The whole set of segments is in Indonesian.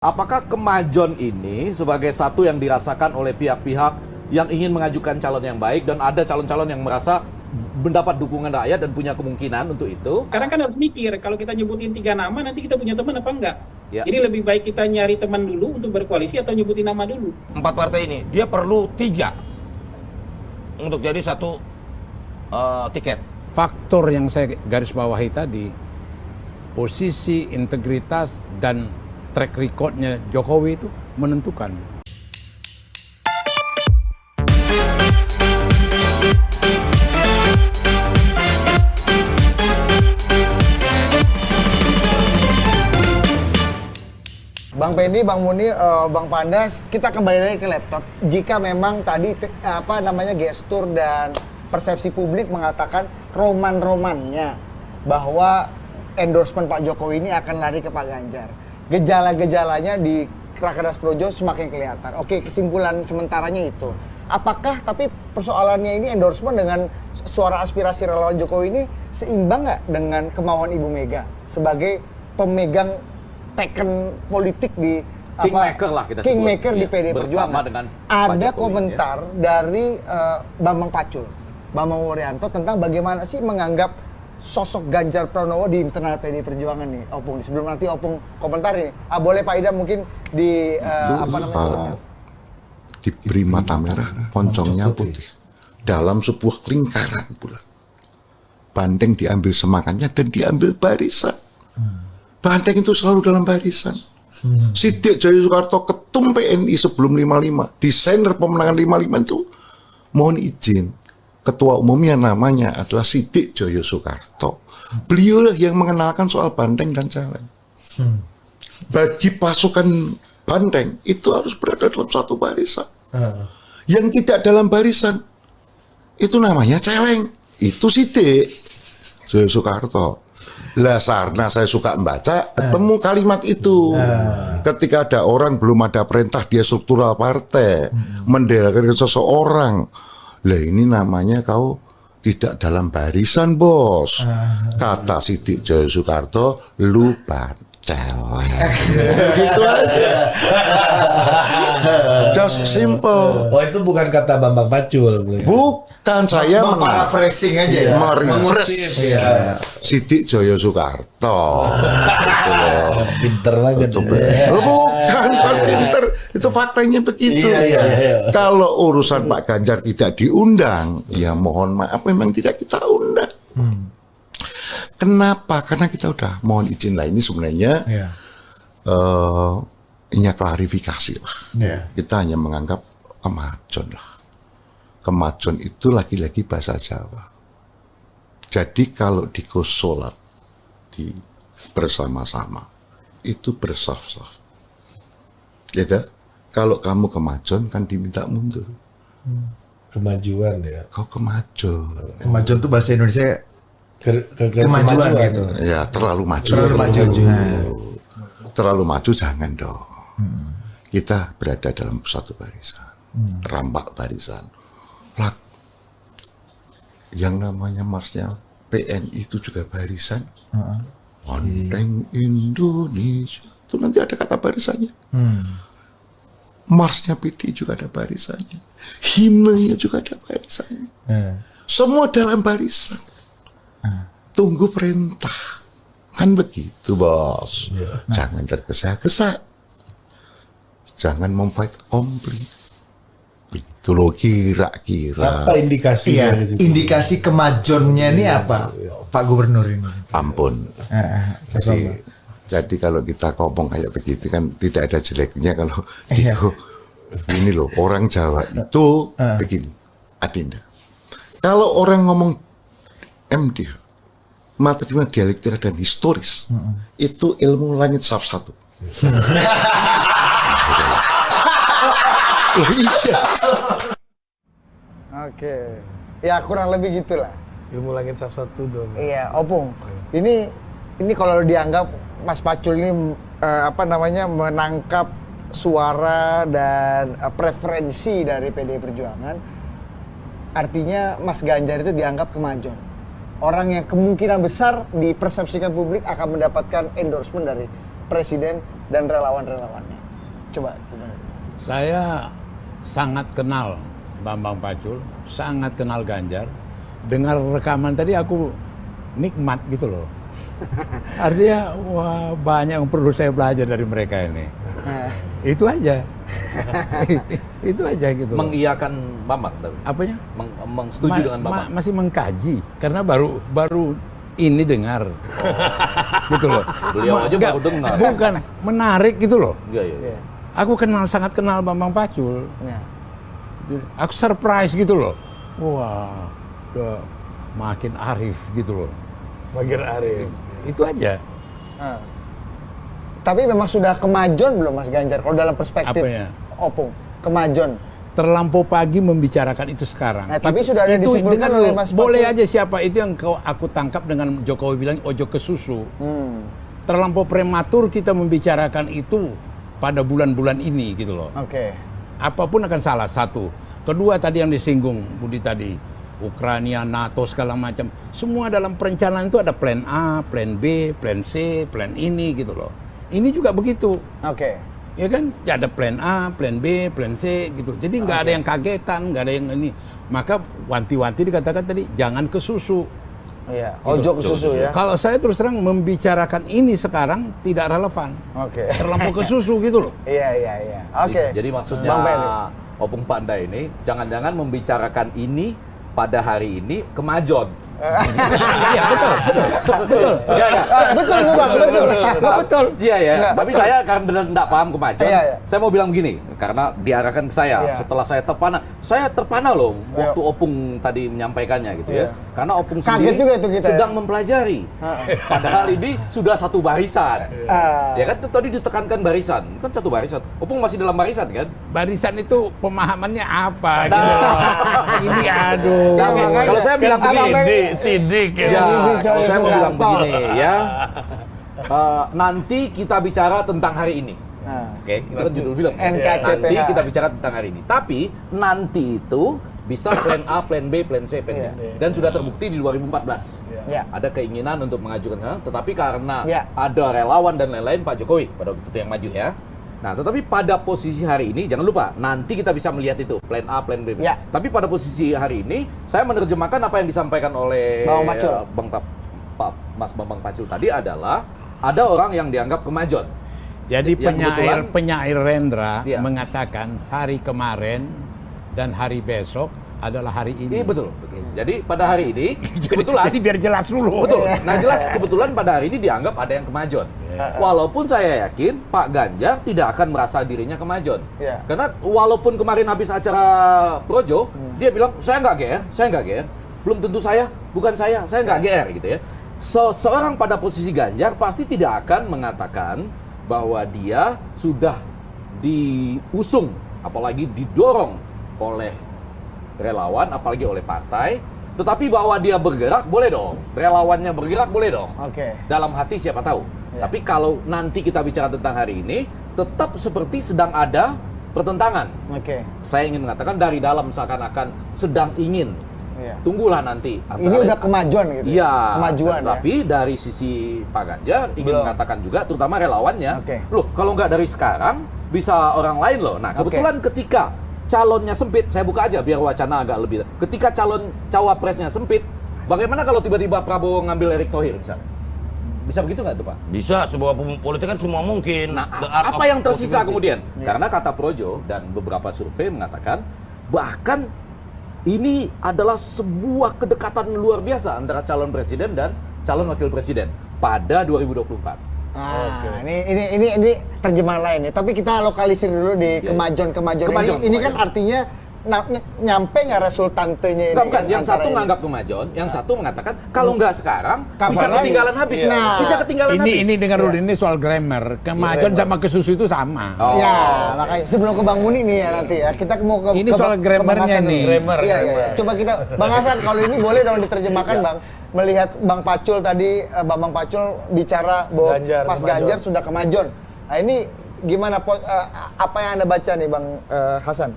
Apakah kemajon ini sebagai satu yang dirasakan oleh pihak-pihak yang ingin mengajukan calon yang baik dan ada calon-calon yang merasa mendapat dukungan rakyat dan punya kemungkinan untuk itu? Sekarang kan harus mikir, kalau kita nyebutin 3 nama nanti kita punya teman apa enggak? Ya. Jadi lebih baik kita nyari teman dulu untuk berkoalisi atau nyebutin nama dulu. 4 partai ini, dia perlu 3 untuk jadi satu tiket. Faktor yang saya garis bawahi tadi, posisi, integritas, dan track recordnya Jokowi itu menentukan. Bang Pendi, Bang Muni, Bang Pandas, kita kembali lagi ke laptop. Jika memang tadi gestur dan persepsi publik mengatakan roman-romannya bahwa endorsement Pak Jokowi ini akan lari ke Pak Ganjar. Gejala-gejalanya di Rakernas Projo semakin kelihatan. Oke, kesimpulan sementaranya itu. Apakah tapi persoalannya ini endorsement dengan suara aspirasi relawan Jokowi ini seimbang nggak dengan kemauan Ibu Mega sebagai pemegang teken politik di Kingmaker lah kita sebut. Kingmaker di Ya, PD bersama Perjuangan. dengan Pak Ada Jokowi, komentar dari Bambang Pacul, Bambang Wuryanto tentang bagaimana sih menganggap sosok Ganjar Pranowo di internal PD Perjuangan nih, Opung. Sebelum nanti Opung komentar ini, boleh Pak Idam mungkin di diberi mata merah, poncongnya putih, dalam sebuah lingkaran bulat. Banteng diambil semakannya dan diambil barisan. Banteng itu selalu dalam barisan. Siddiq Djoko Soekarto, ketum PNI sebelum 55, desainer pemenangan 55 itu, mohon izin, ketua umumnya namanya adalah Siddiq Djoko Soekarto. Beliau yang mengenalkan soal banteng dan celeng. Bagi pasukan banteng itu harus berada dalam satu barisan. Yang tidak dalam barisan itu namanya celeng. Itu Siddiq Djoko Soekarto. Lah sarna saya suka membaca, ketemu kalimat itu. Ketika ada orang belum ada perintah dia struktural partai, mendelegakan seseorang. Lah ini namanya kau tidak dalam barisan, bos. Kata Siddiq Djoko Soekarto, lu celeng. Gitu aja. Just simple. Oh, itu bukan kata Bambang Pacul. Bukan, saya paraphrasing aja ya. merefresh Siddiq Djoko Soekarto. Gitu loh. Pinter banget. Bukan pinter, itu faktanya begitu. Iya. Kalau urusan Pak Ganjar tidak diundang, ya mohon maaf memang tidak kita undang. Kenapa? Karena kita udah mohon izin lah, ini sebenarnya ini klarifikasi lah. Kita hanya menganggap kemajon lah. Kemajon itu lagi-lagi bahasa Jawa. Jadi kalau di sholat di bersama-sama itu bersaf-saf. Gitu? Kalau kamu kemajon kan diminta mundur. Kemajuan ya. Kau kemajon. Kemajuan itu bahasa Indonesia kemajuan gitu. Ya terlalu maju. Terlalu maju jangan dong. Kita berada dalam satu barisan, rampak barisan. Lah, yang namanya marsnya PNI itu juga barisan. Banteng Indonesia itu nanti ada kata barisannya. Marsnya PD juga ada barisannya, himnenya juga ada barisannya. Semua dalam barisan. Tunggu perintah. Kan begitu, bos. Jangan tergesa-gesa. Jangan memfight komplit. Itu loh kira-kira. Apa indikasinya? Indikasi kemajonnya ini apa, Pak Gubernur ini? Ampun. Jadi kalau kita ngomong kayak begitu kan tidak ada jeleknya kalau ini loh orang Jawa itu begini, Adinda. Kalau orang ngomong MD, materi dialektika dan historis, itu ilmu langit saf 1. Oke. Ya kurang lebih gitulah. Ilmu langit saf 1 dong. Iya, Opung. Ini kalau dianggap Mas Pacul ini menangkap suara dan preferensi dari PD Perjuangan, artinya Mas Ganjar itu dianggap kemajon. Orang yang kemungkinan besar dipersepsikan publik akan mendapatkan endorsement dari presiden dan relawan-relawannya. Coba gimana? Saya sangat kenal Bambang Pacul, sangat kenal Ganjar. Dengar rekaman tadi aku nikmat gitu loh. Artinya wah banyak yang perlu saya belajar dari mereka ini. Itu aja. Itu aja gitu. Mengiyakan Bambang tapi. Apanya? Setuju dengan Bambang. Masih mengkaji karena baru ini dengar. Gitu loh. Beliau aja Enggak, baru dengar. Bukan menarik gitu loh. Iya. Aku sangat kenal Bambang Pacul. Ya. Aku surprise gitu loh. Wah, makin arif gitu loh. Makin Arif. Itu aja. Tapi memang sudah kemajon belum Mas Ganjar kalau dalam perspektif Apanya? Opung? Kemajon. Terlampau pagi membicarakan itu sekarang. Nah, tapi sudah ada itu disimpulkan dengar oleh dulu, Mas boleh Pacul. aja siapa itu yang aku tangkap dengan Jokowi bilang ojo ke susu. Terlampau prematur kita membicarakan itu pada bulan-bulan ini gitu loh. Oke. Apapun akan salah, satu. Kedua tadi yang disinggung Budi tadi, Ukraina, NATO segala macam. Semua dalam perencanaan itu ada plan A, plan B, plan C, plan ini gitu loh. Ini juga begitu. Oke. Ya kan, ya ada plan A, plan B, plan C gitu. Jadi nggak ada yang kagetan, nggak ada yang ini. Maka wanti-wanti dikatakan tadi jangan ke susu. Iya, ojo ke susu ya. Kalau saya terus terang membicarakan ini sekarang tidak relevan. Oke. Terlampau ke susu gitu loh. Iya. Oke. Jadi maksudnya Bang Benny. Opung Panda ini jangan-jangan membicarakan ini pada hari ini kemajon. Iya betul. Iya. Betul tuh Bang, betul. Betul. Iya ya. Tapi saya karena benar tidak paham kemajon, Iya. saya mau bilang begini, karena diarahkan ke saya. Iya. Setelah saya terpana loh waktu Opung tadi menyampaikannya gitu Iya. ya. Karena Opung Kaget sendiri juga itu kita ya. sedang mempelajari. Padahal ini sudah satu barisan. Ya kan tadi ditekankan barisan, kan satu barisan. Opung masih dalam barisan kan? Barisan itu pemahamannya apa gitu loh. Ini aduh. Nah, makanya- Kalau saya bilang begini, Sidik ya. ya, Ini kalau saya mau bilang Soeharto. begini ya, nanti kita bicara tentang hari ini. Nah. Oke, itu kan judul film. NKCTH. Nanti kita bicara tentang hari ini. Tapi nanti itu bisa plan A, plan B, plan C, plan D. Iya. Dan sudah terbukti di 2014. Ya. Ada keinginan untuk mengajukan, tetapi karena Ya. ada relawan dan lain-lain Pak Jokowi pada waktu itu yang maju ya. Nah, tetapi pada posisi hari ini jangan lupa nanti kita bisa melihat itu plan A, plan B. Ya. Tapi pada posisi hari ini saya menerjemahkan apa yang disampaikan oleh Bang Pacul. Mas Bambang Pacul tadi adalah ada orang yang dianggap kemajon. Jadi Yang kebetulan- penyair Rendra Iya. mengatakan hari kemarin dan hari besok adalah hari ini. Ini betul. Jadi pada hari ini kebetulan Jadi biar jelas dulu. betul. Nah, jelas kebetulan pada hari ini dianggap ada yang kemajon. Walaupun saya yakin Pak Ganjar tidak akan merasa dirinya kemajon. Iya. Karena walaupun kemarin habis acara Projo, dia bilang saya nggak GR. Belum tentu bukan saya nggak GR gitu ya. Seorang pada posisi Ganjar pasti tidak akan mengatakan bahwa dia sudah diusung, apalagi didorong oleh relawan, apalagi oleh partai. Tetapi bahwa dia bergerak, boleh dong. Relawannya bergerak, boleh dong. Oke. Dalam hati siapa tahu. Ya. Tapi kalau nanti kita bicara tentang hari ini, tetap seperti sedang ada pertentangan. Oke. Saya ingin mengatakan dari dalam seakan-akan sedang ingin. Iya. Tunggulah nanti. Ini udah kemajuan gitu. Iya. Kemajuan ya. Tapi dari sisi Pak Ganjar ingin Belum. mengatakan juga, terutama relawannya. Oke. Loh, kalau nggak dari sekarang, bisa orang lain loh. Nah, kebetulan ketika calonnya sempit, saya buka aja biar wacana agak lebih. Ketika calon cawapresnya sempit, bagaimana kalau tiba-tiba Prabowo ngambil Erick Thohir misalnya? Bisa begitu nggak tuh Pak? Bisa, sebuah politik kan semua mungkin. Nah, The art apa of yang tersisa possibility. kemudian? Karena kata Projo dan beberapa survei mengatakan bahkan ini adalah sebuah kedekatan luar biasa antara calon presiden dan calon wakil presiden pada 2024. Nah, ini terjemahan lain ya. Tapi kita lokalisir dulu di Iya. kemajon. Kemajon, Ini kan kemajon. artinya nyampe nggak resultantenya ini? Enggak, bukan. kan, Yang antara satu ini? nganggap kemajon, yang satu mengatakan kalau nggak sekarang Kapan bisa lagi? ketinggalan habis. Iya. Nah, bisa ketinggalan habis. Ini dengar dulu, ini soal grammar. Kemajuan sama ke susu itu sama. Oh. Ya, makanya sebelum ke Bang Muni nih ya nanti ya. Kita mau ke Ini soal Bang grammarnya Hasan nih. dulu. Grammar, Iya, iya. grammar. Coba kita Bang Hasan kalau ini boleh dong diterjemahkan Bang. Melihat Bang Pacul tadi Bambang Pacul bicara bahwa Ganjar, Mas kemajon. Ganjar sudah kemajon. Nah, ini gimana apa yang Anda baca nih Bang Hasan?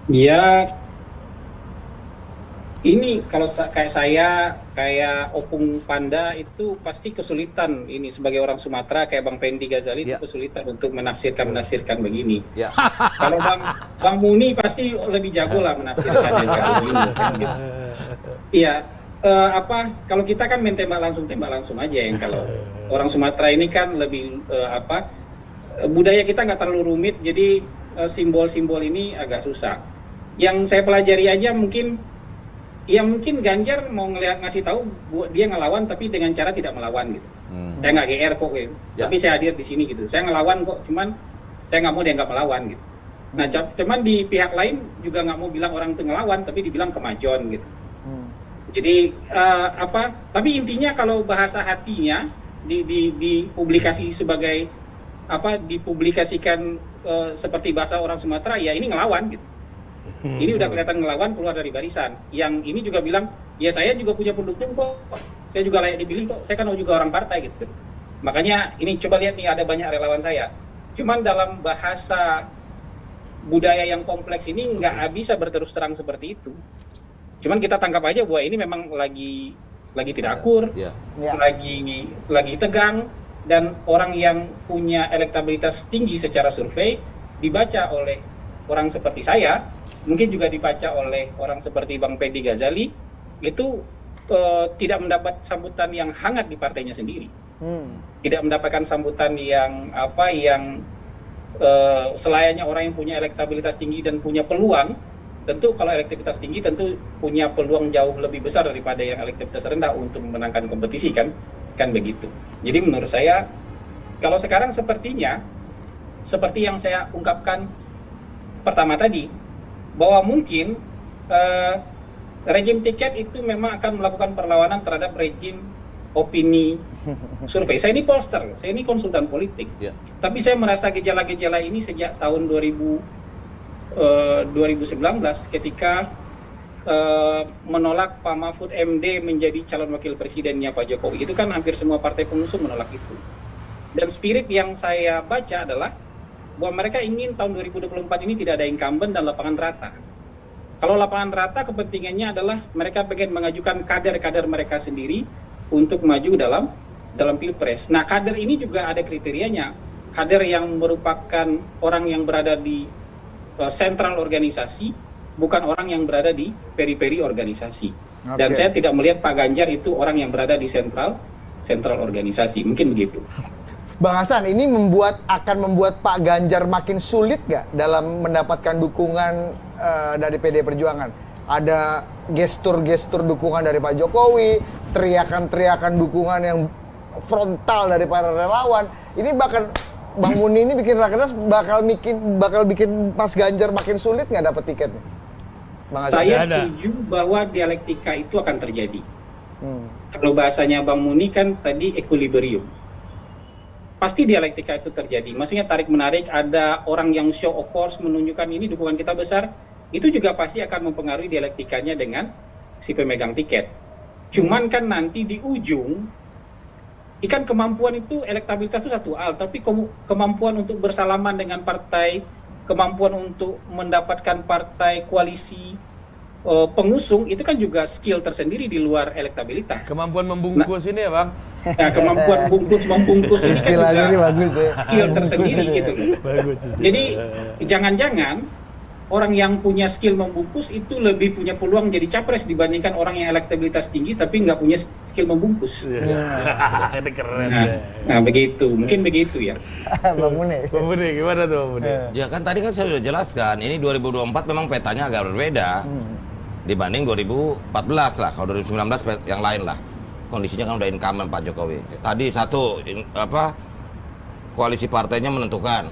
Ya, Ini kalau kayak saya, kayak Opung Panda itu pasti kesulitan ini sebagai orang Sumatera, kayak Bang Pendi Ghazali Ya. itu kesulitan untuk menafsirkan begini. Ya. Kalau Bang Muni pasti lebih jago lah menafsirkan yang kayak begini. Kan, gitu. Iya, kalau kita kan main tembak langsung aja yang kalau orang Sumatera ini kan lebih budaya kita nggak terlalu rumit, jadi simbol-simbol ini agak susah. Yang saya pelajari aja mungkin Ganjar mau ngasih tahu dia ngelawan tapi dengan cara tidak melawan gitu. Saya nggak GR kok gitu. Ya. Tapi saya hadir di sini gitu. Saya ngelawan kok, cuman saya nggak mau dianggap melawan gitu. Nah, cuman di pihak lain juga nggak mau bilang orang itu ngelawan, tapi dibilang kemajon gitu. Jadi tapi intinya kalau bahasa hatinya dipublikasi sebagai dipublikasikan seperti bahasa orang Sumatera, ya ini ngelawan gitu. Ini udah kelihatan ngelawan keluar dari barisan. Yang ini juga bilang, ya saya juga punya pendukung kok, saya juga layak dipilih kok, saya kan juga orang partai gitu. Makanya ini coba lihat nih, ada banyak relawan saya. Cuman dalam bahasa budaya yang kompleks ini nggak bisa berterus terang seperti itu. Cuman kita tangkap aja bahwa ini memang lagi tidak akur, Ya. lagi tegang, dan orang yang punya elektabilitas tinggi secara survei dibaca oleh orang seperti saya, mungkin juga dibaca oleh orang seperti Bang Pendi Ghazali, itu tidak mendapat sambutan yang hangat di partainya sendiri, tidak mendapatkan sambutan yang selayaknya orang yang punya elektabilitas tinggi dan punya peluang. Tentu kalau elektabilitas tinggi tentu punya peluang jauh lebih besar daripada yang elektabilitas rendah untuk memenangkan kompetisi kan begitu. Jadi menurut saya kalau sekarang sepertinya seperti yang saya ungkapkan pertama tadi, bahwa mungkin rejim tiket itu memang akan melakukan perlawanan terhadap rejim opini survei. Saya ini pollster, saya ini konsultan politik. Ya. Tapi saya merasa gejala-gejala ini sejak tahun 2019 ketika menolak Pak Mahfud MD menjadi calon wakil presidennya Pak Jokowi. Itu kan hampir semua partai pengusung menolak itu. Dan spirit yang saya baca adalah bahwa mereka ingin tahun 2024 ini tidak ada incumbent dan lapangan rata. Kalau lapangan rata kepentingannya adalah mereka pengen mengajukan kader-kader mereka sendiri untuk maju dalam Pilpres. Nah, kader ini juga ada kriterianya. Kader yang merupakan orang yang berada di sentral organisasi, bukan orang yang berada di periperi organisasi. Dan saya tidak melihat Pak Ganjar itu orang yang berada di sentral organisasi. Mungkin begitu. Bang Hasan, ini akan membuat Pak Ganjar makin sulit nggak dalam mendapatkan dukungan dari PD Perjuangan? Ada gestur-gestur dukungan dari Pak Jokowi, teriakan-teriakan dukungan yang frontal dari para relawan. Ini bahkan Bang Muni ini bikin rakernas bakal bikin Mas Ganjar makin sulit nggak dapat tiketnya? Bang Hasan? Saya setuju bahwa dialektika itu akan terjadi. Kalau bahasanya Bang Muni kan tadi equilibrium. Pasti dialektika itu terjadi. Maksudnya tarik-menarik, ada orang yang show of force menunjukkan ini dukungan kita besar, itu juga pasti akan mempengaruhi dialektikanya dengan si pemegang tiket. Cuman kan nanti di ujung, ikan kemampuan itu, elektabilitas itu satu hal, tapi kemampuan untuk bersalaman dengan partai, kemampuan untuk mendapatkan partai koalisi pengusung, itu kan juga skill tersendiri di luar elektabilitas. Kemampuan membungkus ini ya, Bang? Nah, kemampuan membungkus ini kan juga Istilahnya ini bagus ya. skill tersendiri gitu. Bagus. Jadi jangan-jangan orang yang punya skill membungkus itu lebih punya peluang jadi capres dibandingkan orang yang elektabilitas tinggi tapi nggak punya skill membungkus. Ini keren. Nah begitu, mungkin begitu ya. Bang Muni. Bang Budi, gimana tuh Bang Budi? Ya kan tadi kan saya sudah jelaskan, ini 2024 memang petanya agak berbeda dibanding 2014 lah. Kalau 2019 yang lain lah. Kondisinya kan udah incumbent Pak Jokowi. Tadi koalisi partainya menentukan,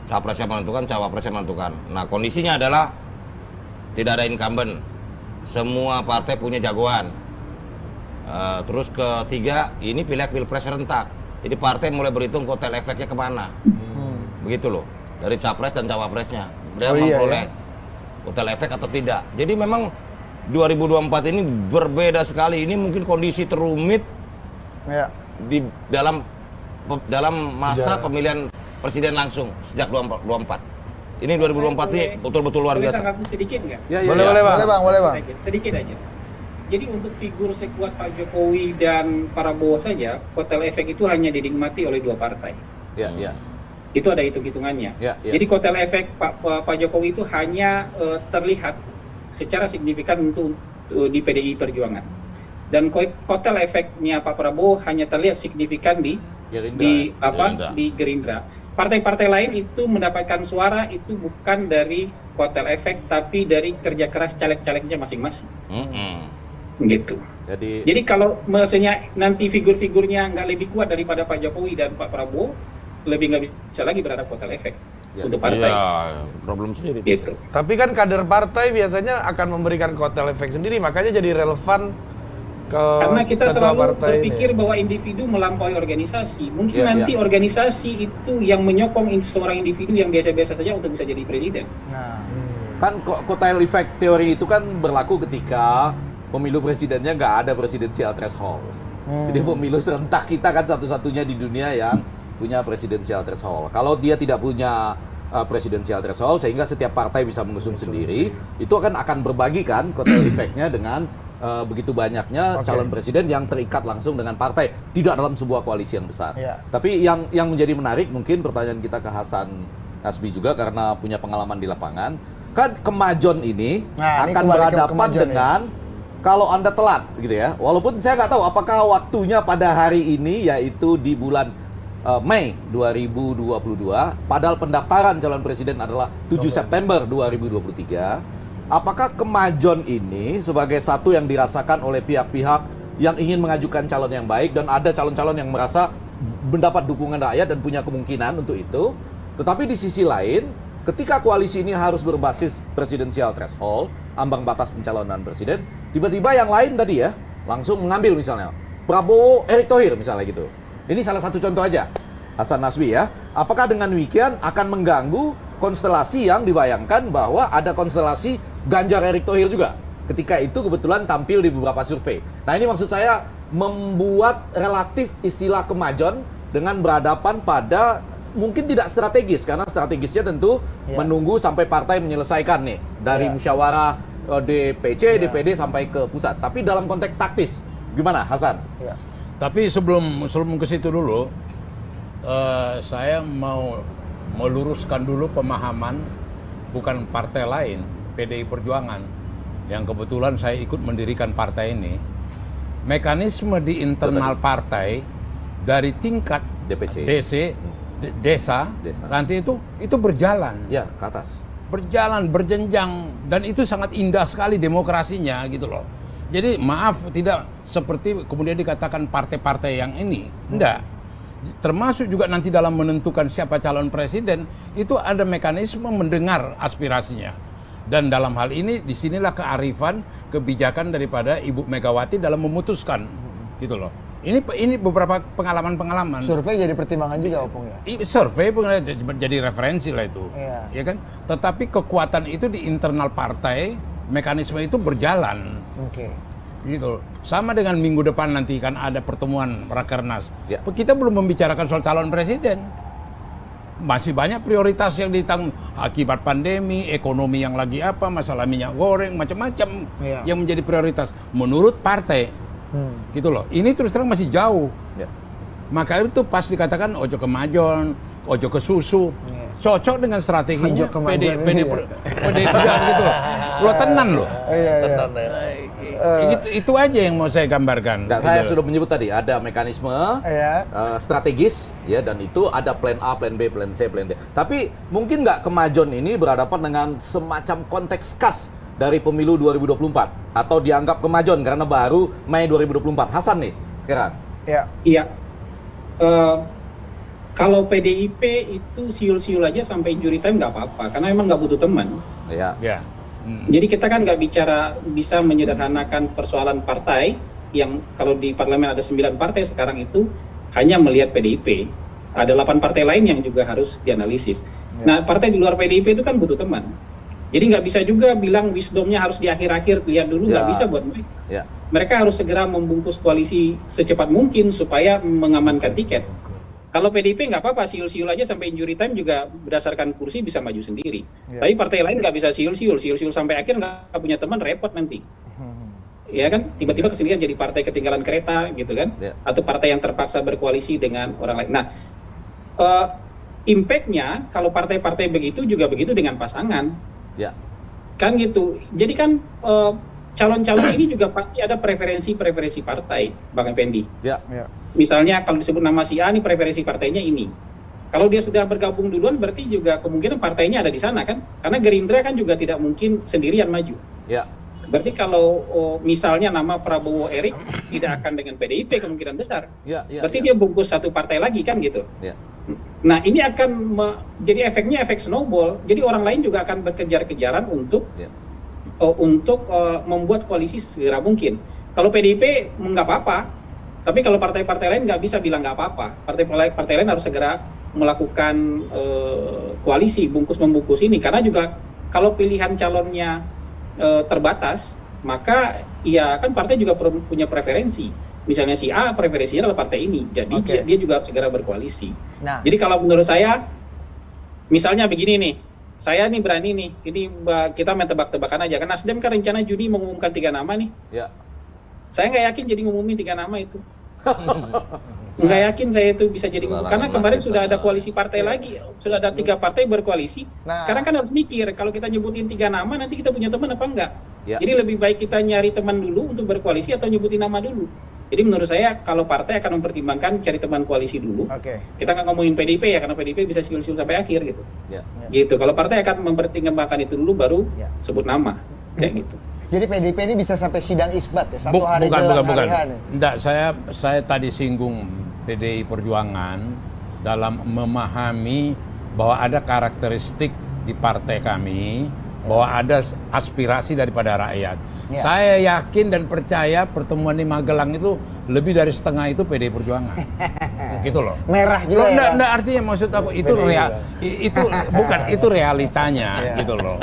capresnya menentukan, cawapresnya menentukan. Nah, kondisinya adalah tidak ada incumbent. Semua partai punya jagoan. Terus ketiga, ini pilek-pilpres serentak. Jadi partai mulai berhitung kotel efeknya kemana. Begitu loh. Dari capres dan cawapresnya. Dia memperoleh kotel efek atau tidak. Jadi memang 2024 ini berbeda sekali. Ini mungkin kondisi terumit di dalam masa pemilihan presiden langsung sejak 2024. Ini 2024 ini betul-betul luar Boleh biasa. tanggapi sedikit nggak? Ya, Boleh, boleh, Bang. Boleh bang. Sedikit aja. Jadi untuk figur sekuat Pak Jokowi dan Prabowo saja, kotel efek itu hanya dinikmati oleh 2 partai. Ya, ya. Itu ada hitung-hitungannya. Ya, ya. Jadi kotel efek Pak Jokowi itu hanya terlihat secara signifikan untuk di PDI Perjuangan. Dan kotel efeknya Pak Prabowo hanya terlihat signifikan di Gerindra. di Gerindra. Partai-partai lain itu mendapatkan suara itu bukan dari kotel efek tapi dari kerja keras caleg-calegnya masing-masing. Gitu. Jadi kalau maksudnya nanti figur-figurnya nggak lebih kuat daripada Pak Jokowi dan Pak Prabowo, lebih nggak bisa lagi berharap kotel efek untuk partai. Iya, problem sendiri. Gitu. Tapi kan kader partai biasanya akan memberikan kotel efek sendiri, makanya jadi relevan ke Karena kita ketua terlalu partai berpikir ini. bahwa individu melampaui organisasi. Mungkin Ya, nanti ya. organisasi itu yang menyokong seorang individu yang biasa-biasa saja untuk bisa jadi presiden. Nah, Kan kotel effect teori itu kan berlaku ketika pemilu presidennya nggak ada presidensial threshold. Jadi pemilu serentak kita kan satu-satunya di dunia yang punya presidensial threshold. Kalau dia tidak punya presidensial threshold, sehingga setiap partai bisa mengusung sendiri, itu akan berbagi kan kotel effect-nya dengan begitu banyaknya calon presiden yang terikat langsung dengan partai, tidak dalam sebuah koalisi yang besar. Iya. Tapi yang menjadi menarik mungkin pertanyaan kita ke Hasan Nasbi juga karena punya pengalaman di lapangan, kan kemajon ini Nah, ini akan kembali ke berhadapan kemajon ya. dengan kalau Anda telat gitu ya. Walaupun saya nggak tahu apakah waktunya pada hari ini yaitu di bulan Mei 2022, padahal pendaftaran calon presiden adalah 7 September 2023. Apakah kemajon ini sebagai satu yang dirasakan oleh pihak-pihak yang ingin mengajukan calon yang baik dan ada calon-calon yang merasa mendapat dukungan rakyat dan punya kemungkinan untuk itu. Tetapi di sisi lain, ketika koalisi ini harus berbasis presidensial threshold, ambang batas pencalonan presiden, tiba-tiba yang lain tadi ya, langsung mengambil misalnya Prabowo, Erick Thohir misalnya gitu. Ini salah satu contoh aja, Hasan Nasbi ya. Apakah dengan demikian akan mengganggu konstelasi yang dibayangkan bahwa ada konstelasi Ganjar Erick Thohir juga? Ketika itu kebetulan tampil di beberapa survei. Nah ini maksud saya membuat relatif istilah kemajon dengan berhadapan pada mungkin tidak strategis, karena strategisnya tentu menunggu sampai partai menyelesaikan nih dari musyawarah DPC, DPD sampai ke pusat. Tapi dalam konteks taktis, gimana Hasan? Tapi sebelum ke situ dulu, saya mau meluruskan dulu pemahaman bukan partai lain, PDI Perjuangan, yang kebetulan saya ikut mendirikan partai ini. Mekanisme di internal partai dari tingkat DPC, desa, nanti itu berjalan. Ya, ke atas. Berjalan, berjenjang, dan itu sangat indah sekali demokrasinya gitu loh. Jadi maaf, tidak seperti kemudian dikatakan partai-partai yang ini, enggak. Termasuk juga nanti dalam menentukan siapa calon presiden, itu ada mekanisme mendengar aspirasinya. Dan dalam hal ini, disinilah kearifan, kebijakan daripada Ibu Megawati dalam memutuskan, gitu loh. Ini beberapa pengalaman-pengalaman. survei jadi pertimbangan juga Opung ya. Survei jadi referensi lah itu, ya kan. Tetapi kekuatan itu di internal partai, mekanisme itu berjalan. Oke. Gitu. Sama dengan minggu depan nanti kan ada pertemuan Rakernas. Ya. Kita belum membicarakan soal calon presiden. Masih banyak prioritas yang ditanggung akibat pandemi, ekonomi yang lagi apa, masalah minyak goreng, macam-macam yang menjadi prioritas menurut partai. Gitu loh. Ini terus terang masih jauh. Ya. Maka itu pas dikatakan ojo kemajon, ojo ke susu. Cocok dengan strateginya Ojo kemajon PD Perjuangan gitu loh. Lo tenan loh. Itu aja yang mau saya gambarkan. Nah, saya sudah menyebut tadi ada mekanisme strategis ya, dan itu ada plan A, plan B, plan C, plan D. Tapi mungkin nggak kemajon ini berhadapan dengan semacam konteks khas dari pemilu 2024 atau dianggap kemajon karena baru Mei 2024. Hasan nih sekarang. Iya. Kalau PDIP itu siul-siul aja sampai injury time nggak apa-apa, karena memang nggak butuh teman. Ya. Jadi kita kan nggak bisa menyederhanakan persoalan partai yang kalau di parlemen ada 9 partai sekarang itu hanya melihat PDIP. Ada 8 partai lain yang juga harus dianalisis. Nah, partai di luar PDIP itu kan butuh teman. Jadi nggak bisa juga bilang wisdomnya harus di akhir-akhir, lihat dulu, nggak bisa buat mereka. Mereka harus segera membungkus koalisi secepat mungkin supaya mengamankan tiket. Kalau PDIP nggak apa-apa, siul-siul aja sampai injury time juga berdasarkan kursi bisa maju sendiri. Ya. Tapi partai lain nggak bisa siul-siul sampai akhir nggak punya teman, repot nanti. Ya kan, tiba-tiba kesendirian jadi partai ketinggalan kereta gitu kan, atau partai yang terpaksa berkoalisi dengan orang lain. Nah, impact-nya kalau partai-partai begitu juga begitu dengan pasangan, kan gitu. Jadi kan calon-calon ini juga pasti ada preferensi partai, Bang Effendi. Misalnya kalau disebut nama si A, ini preferensi partainya ini. Kalau dia sudah bergabung duluan, berarti juga kemungkinan partainya ada di sana kan, karena Gerindra kan juga tidak mungkin sendirian maju. Berarti kalau misalnya nama Prabowo Erik tidak akan dengan PDIP kemungkinan besar. Berarti dia bungkus satu partai lagi kan gitu. Nah ini akan jadi efeknya efek snowball. Jadi orang lain juga akan berkejar-kejaran untuk membuat koalisi segera mungkin. Kalau PDIP nggak apa-apa, tapi kalau partai-partai lain nggak bisa bilang nggak apa-apa. Partai lain harus segera melakukan koalisi bungkus-membungkus ini, karena juga kalau pilihan calonnya terbatas, maka ya kan partai juga punya preferensi. Misalnya si A preferensinya adalah partai ini, jadi dia juga harus segera berkoalisi. Nah, jadi kalau menurut saya, misalnya begini nih, saya nih berani nih, ini kita main tebak-tebakan aja, kan Nasdem kan rencana Juni mengumumkan 3 nama nih. Saya nggak yakin jadi ngumumin 3 nama itu. Nggak yakin saya itu bisa jadi ngumum, karena kemarin sudah ada koalisi partai lagi, sudah ada 3 partai berkoalisi. Sekarang kan harus mikir, kalau kita nyebutin 3 nama, nanti kita punya teman apa enggak? Jadi lebih baik kita nyari teman dulu untuk berkoalisi atau nyebutin nama dulu. Jadi menurut saya kalau partai akan mempertimbangkan cari teman koalisi dulu. Kita nggak ngomongin PDIP ya, karena PDIP bisa siul-siul sampai akhir gitu. Gitu. Kalau partai akan mempertimbangkan itu dulu, baru sebut nama, kayak gitu. Jadi PDIP ini bisa sampai sidang isbat ya, satu hari jelang hari H. Enggak, saya tadi singgung PDI Perjuangan dalam memahami bahwa ada karakteristik di partai kami, bahwa ada aspirasi daripada rakyat. Saya yakin dan percaya pertemuan di Magelang itu lebih dari setengah itu PDI Perjuangan. Gitu loh. Merah juga ya. Enggak, artinya maksud aku itu itu realitanya gitu loh.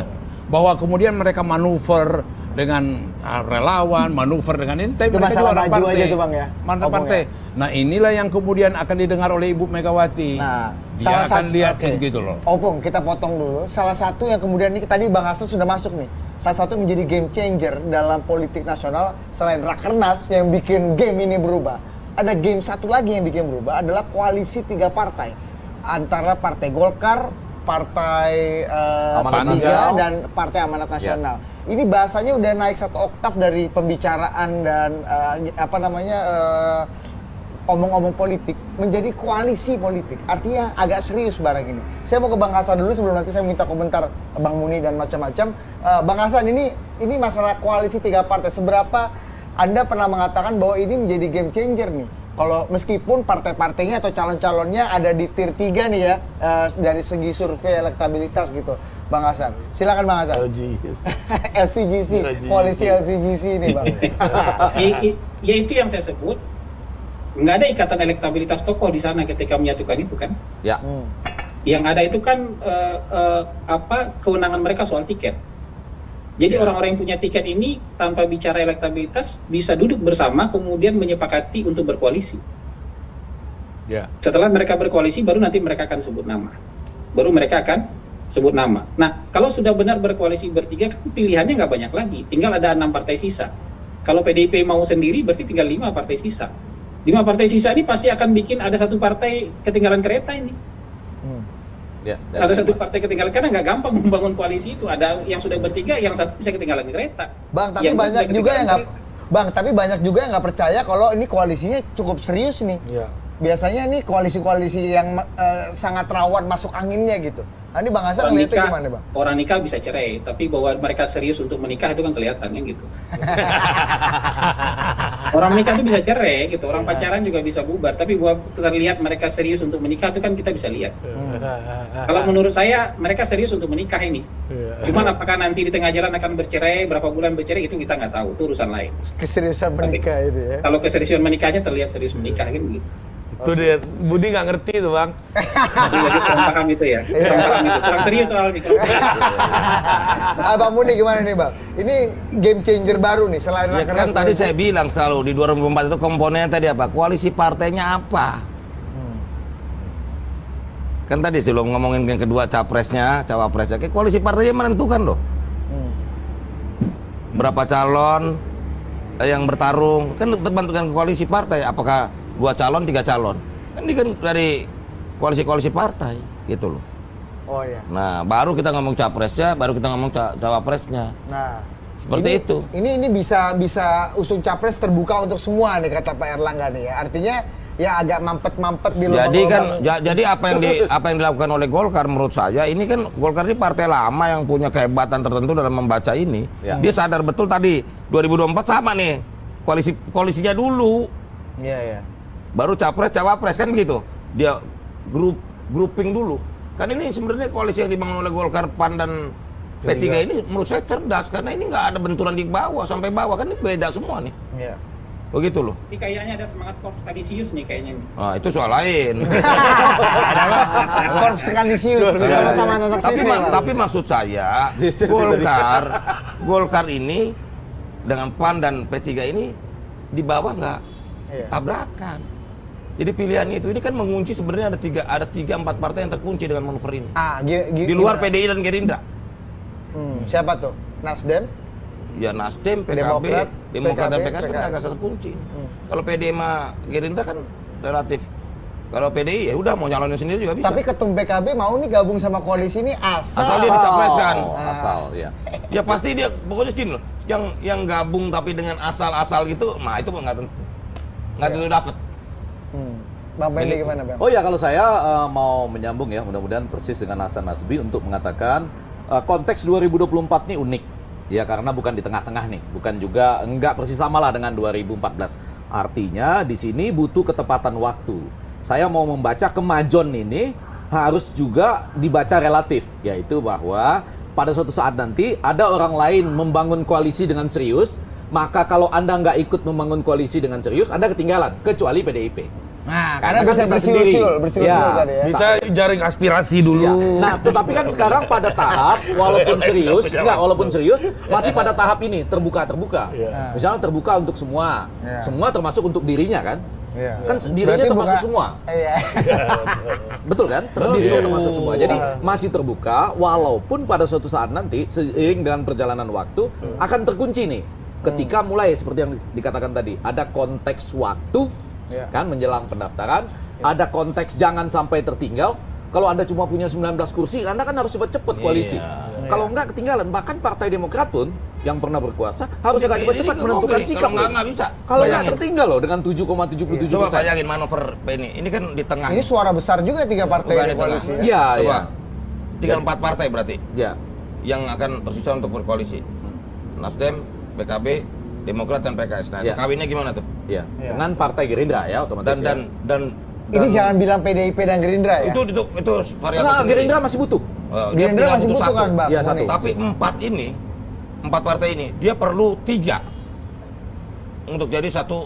Bahwa kemudian mereka manuver dengan relawan, manuver dengan ini, tapi mereka juga orang partai. Aja tuh Bang ya. Mantap partai. Nah inilah yang kemudian akan didengar oleh Ibu Megawati. Nah, dia akan lihat gitu loh. Opung, kita potong dulu. Salah satu yang kemudian ini tadi Bang Hasan sudah masuk nih. Salah satu menjadi game changer dalam politik nasional selain Rakernas yang bikin game ini berubah. Ada game satu lagi yang bikin berubah adalah koalisi 3 partai antara Partai Golkar, Partai Amanat P3 dan Partai Amanat Nasional. Ini bahasanya udah naik 1 oktav dari pembicaraan dan omong-omong politik menjadi koalisi politik. Artinya agak serius barang ini. Saya mau ke Bang Hasan dulu sebelum nanti saya minta komentar Bang Muni dan macam-macam. Bang Hasan, ini masalah koalisi 3 partai. Seberapa Anda pernah mengatakan bahwa ini menjadi game changer nih? Kalau meskipun partai-partainya atau calon-calonnya ada di tier 3 nih ya, dari segi survei elektabilitas gitu. Bang Hasan, silakan Bang Hasan. LCGC, koalisi LCGC ini Bang. Ya itu yang saya sebut, nggak ada ikatan elektabilitas tokoh di sana ketika menyatukan itu kan. Yang ada itu kan kewenangan mereka soal tiket. Jadi orang-orang yang punya tiket ini tanpa bicara elektabilitas bisa duduk bersama kemudian menyepakati untuk berkoalisi. Setelah mereka berkoalisi baru nanti mereka akan sebut nama. Nah, kalau sudah benar berkoalisi bertiga, kan pilihannya nggak banyak lagi. Tinggal ada 6 partai sisa. Kalau PDIP mau sendiri, berarti tinggal 5 partai sisa. 5 partai sisa ini pasti akan bikin ada 1 partai ketinggalan kereta ini. Ada 1 partai ketinggalan, karena nggak gampang membangun koalisi itu. Ada yang sudah bertiga, yang 1 bisa ketinggalan kereta. Bang, tapi banyak juga yang nggak percaya kalau ini koalisinya cukup serius nih. Biasanya nih koalisi-koalisi yang sangat rawan masuk anginnya gitu. Nah, ini Bang Hasan ngeliatnya gimana Bang? Orang nikah bisa cerai, tapi bahwa mereka serius untuk menikah itu kan kelihatan kan gitu. Orang nikah itu bisa cerai gitu, orang pacaran juga bisa bubar, tapi bahwa terlihat mereka serius untuk menikah itu kan kita bisa lihat. Kalau menurut saya mereka serius untuk menikah ini. Cuman apakah nanti di tengah jalan akan bercerai, berapa bulan bercerai itu kita nggak tahu, itu urusan lain. Keseriusan menikah itu ya. Kalau keseriusan menikahnya terlihat serius menikah kan begitu. Itu dia, Budi nggak ngerti tuh Bang. Jadi kurang paham itu ya. Kurang serius soalnya. Bang Muni gimana nih Bang? Ini game changer baru nih selain kan tadi saya bilang selalu di 2004 itu komponennya tadi apa? Koalisi partainya apa? Kan tadi sebelum ngomongin yang kedua capresnya, cawapresnya, kayak koalisi partainya menentukan loh. Berapa calon yang bertarung, kan terbentukkan koalisi partai. Apakah 2 calon, 3 calon? Kan ini kan dari koalisi-koalisi partai, gitu loh. Oh iya. Nah, baru kita ngomong capresnya, baru kita ngomong cawapresnya. Nah, Seperti itu. Ini bisa usung capres terbuka untuk semua nih kata Pak Erlangga nih ya. Artinya ya agak mampet-mampet di lubang-lubang. Jadi kan jadi apa yang dilakukan oleh Golkar menurut saya ini kan Golkar ini partai lama yang punya kehebatan tertentu dalam membaca ini. Ya. Dia sadar betul tadi 2024 sama nih. Koalisinya dulu. Iya, iya. Baru capres cawapres kan begitu. Dia grouping dulu. Kan ini sebenarnya koalisi yang dibangun oleh Golkar, PAN dan P3 ini menurut saya cerdas karena ini nggak ada benturan di bawah sampai bawah, kan ini beda semua nih. Iya. Begitu loh. Ini kayaknya ada semangat Korpskanisius nih kayaknya. Nah, itu soal lain. Korps Kanisius bersama-sama anak sisi. Tapi maksud saya Golkar ini dengan PAN dan P3 ini di bawah nggak tabrakan. Jadi pilihan itu ini kan mengunci sebenarnya ada 3-4 partai yang terkunci dengan manuver ini. Di luar PDI dan Gerindra. Siapa tuh? Nasdem? Ya Nasdem, PKB, Demokrat dan PKS kan agak terkunci. Kalau PDI sama Gerindra kan relatif. Kalau PDI ya udah mau nyalonin sendiri juga bisa. Tapi ketum PKB mau nih gabung sama koalisi ini asal dia dicapreskan. Asal, ya. Ya pasti dia pokoknya segini loh. Yang gabung tapi dengan asal-asal gitu, nah itu nggak tentu dapat. Bang Benny gimana Bang? Oh ya, kalau saya mau menyambung ya, mudah-mudahan persis dengan Hasan Nasbi untuk mengatakan konteks 2024 ini unik. Ya karena bukan di tengah-tengah nih, bukan juga enggak persis sama lah dengan 2014. Artinya di sini butuh ketepatan waktu. Saya mau membaca kemajon ini harus juga dibaca relatif, yaitu bahwa pada suatu saat nanti ada orang lain membangun koalisi dengan serius, maka kalau Anda nggak ikut membangun koalisi dengan serius, Anda ketinggalan, kecuali PDIP. Nah, karena kan bisa bersiul-siul Ya. tadi ya. Bisa jaring aspirasi dulu. Ya. Nah, tetapi kan sekarang pada tahap walaupun serius, masih pada tahap ini terbuka. Misalnya terbuka untuk semua, semua termasuk untuk dirinya kan? Kan dirinya Berarti termasuk semua. Iya. Betul kan? Dirinya termasuk semua. Jadi masih terbuka walaupun pada suatu saat nanti seiring dengan perjalanan waktu akan terkunci nih. Ketika mulai seperti yang dikatakan tadi, ada konteks waktu kan menjelang pendaftaran, ada konteks jangan sampai tertinggal. Kalau Anda cuma punya 19 kursi, Anda kan harus cepat-cepat koalisi. Kalau enggak ketinggalan, bahkan Partai Demokrat pun yang pernah berkuasa harus agak cepat-cepat menentukan sikap. Kalau nggak bisa. Kalau nggak tertinggal loh dengan 7,77%. Coba bayangin manuver ini kan di tengah. Ini suara besar juga 3 partai Bukan di di tengah. koalisi. Iya, Coba. iya. Tinggal 4 partai berarti Ya. yang akan tersisa untuk berkoalisi. Nasdem, PKB, Demokrat dan PKS. Nah, itu kawinnya gimana tuh? Ya, dengan Partai Gerindra ya otomatis. Dan Ini jangan bilang PDIP dan Gerindra ya. itu variabel Nah, sendiri. Gerindra masih butuh. Dia Gerindra tinggal masih butuh satu. kan, Bang? Iya, satu. Moni? Tapi 4 partai ini dia perlu 3 untuk jadi satu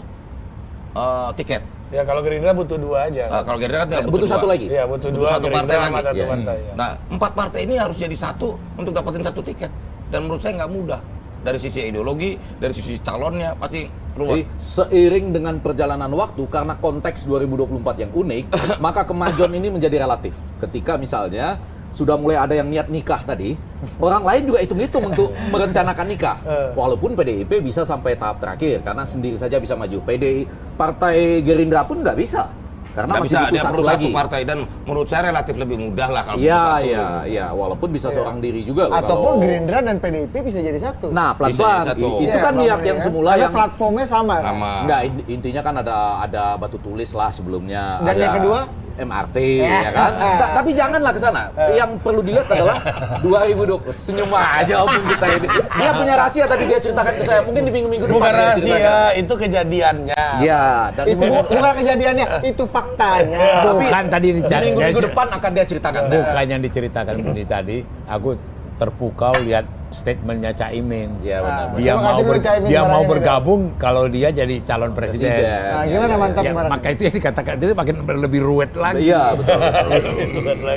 tiket. Ya kalau Gerindra butuh 2 aja. Kalau Gerindra kan tinggal Butuh satu dua. lagi. Iya, butuh 2 satu partai Gerindra sama lagi. satu Iya. partai. Ya. Nah, 4 partai ini harus jadi satu untuk dapetin satu tiket. Dan menurut saya nggak mudah. Dari sisi ideologi, dari sisi calonnya pasti Jadi ruwet. seiring dengan perjalanan waktu karena konteks 2024 yang unik, maka kemajuan ini menjadi relatif. Ketika misalnya sudah mulai ada yang niat nikah tadi, orang lain juga hitung-hitung untuk merencanakan nikah. Walaupun PDIP bisa sampai tahap terakhir karena sendiri saja bisa maju. Partai Gerindra pun nggak bisa. Karena Nggak masih bisa, butuh dia satu perlu lagi. satu partai dan menurut saya relatif lebih mudah lah kalau Iya, butuh satu. iya. Walaupun bisa seorang diri juga loh. Ataupun kalau- Gerindra dan PDIP bisa jadi satu. Nah, Bisa pelan-pelan. jadi satu. Itu Iya, kan Bang niat Moni yang ya. semula Karena yang platformnya sama. kan? Sama. Enggak, intinya kan ada batu tulis lah sebelumnya. Dan ada yang kedua? MRT, ya kan? Tapi janganlah ke sana. Yang perlu dilihat adalah 2020. Senyum aja opung kita ini. Dia punya rahasia tadi dia ceritakan ke saya. Mungkin di minggu-minggu depan. Bukan dia rahasia, ceritakan. itu kejadiannya. Iya, dan Itu bukan kejadiannya, itu faktanya. Bukan tadi di minggu-minggu diceritakan. depan akan dia ceritakan. Bukan yang diceritakan Budi tadi. Aku terpukau lihat statementnya Caimin. Iya, benar. Dia Terima mau kasih dulu, Caimin, dia mau barangnya, bergabung kalau dia jadi calon presiden. Presiden. Nah, gimana mantap Ya, kemarin? maka itu yang dikatakan itu makin lebih ruwet lagi. Iya, betul.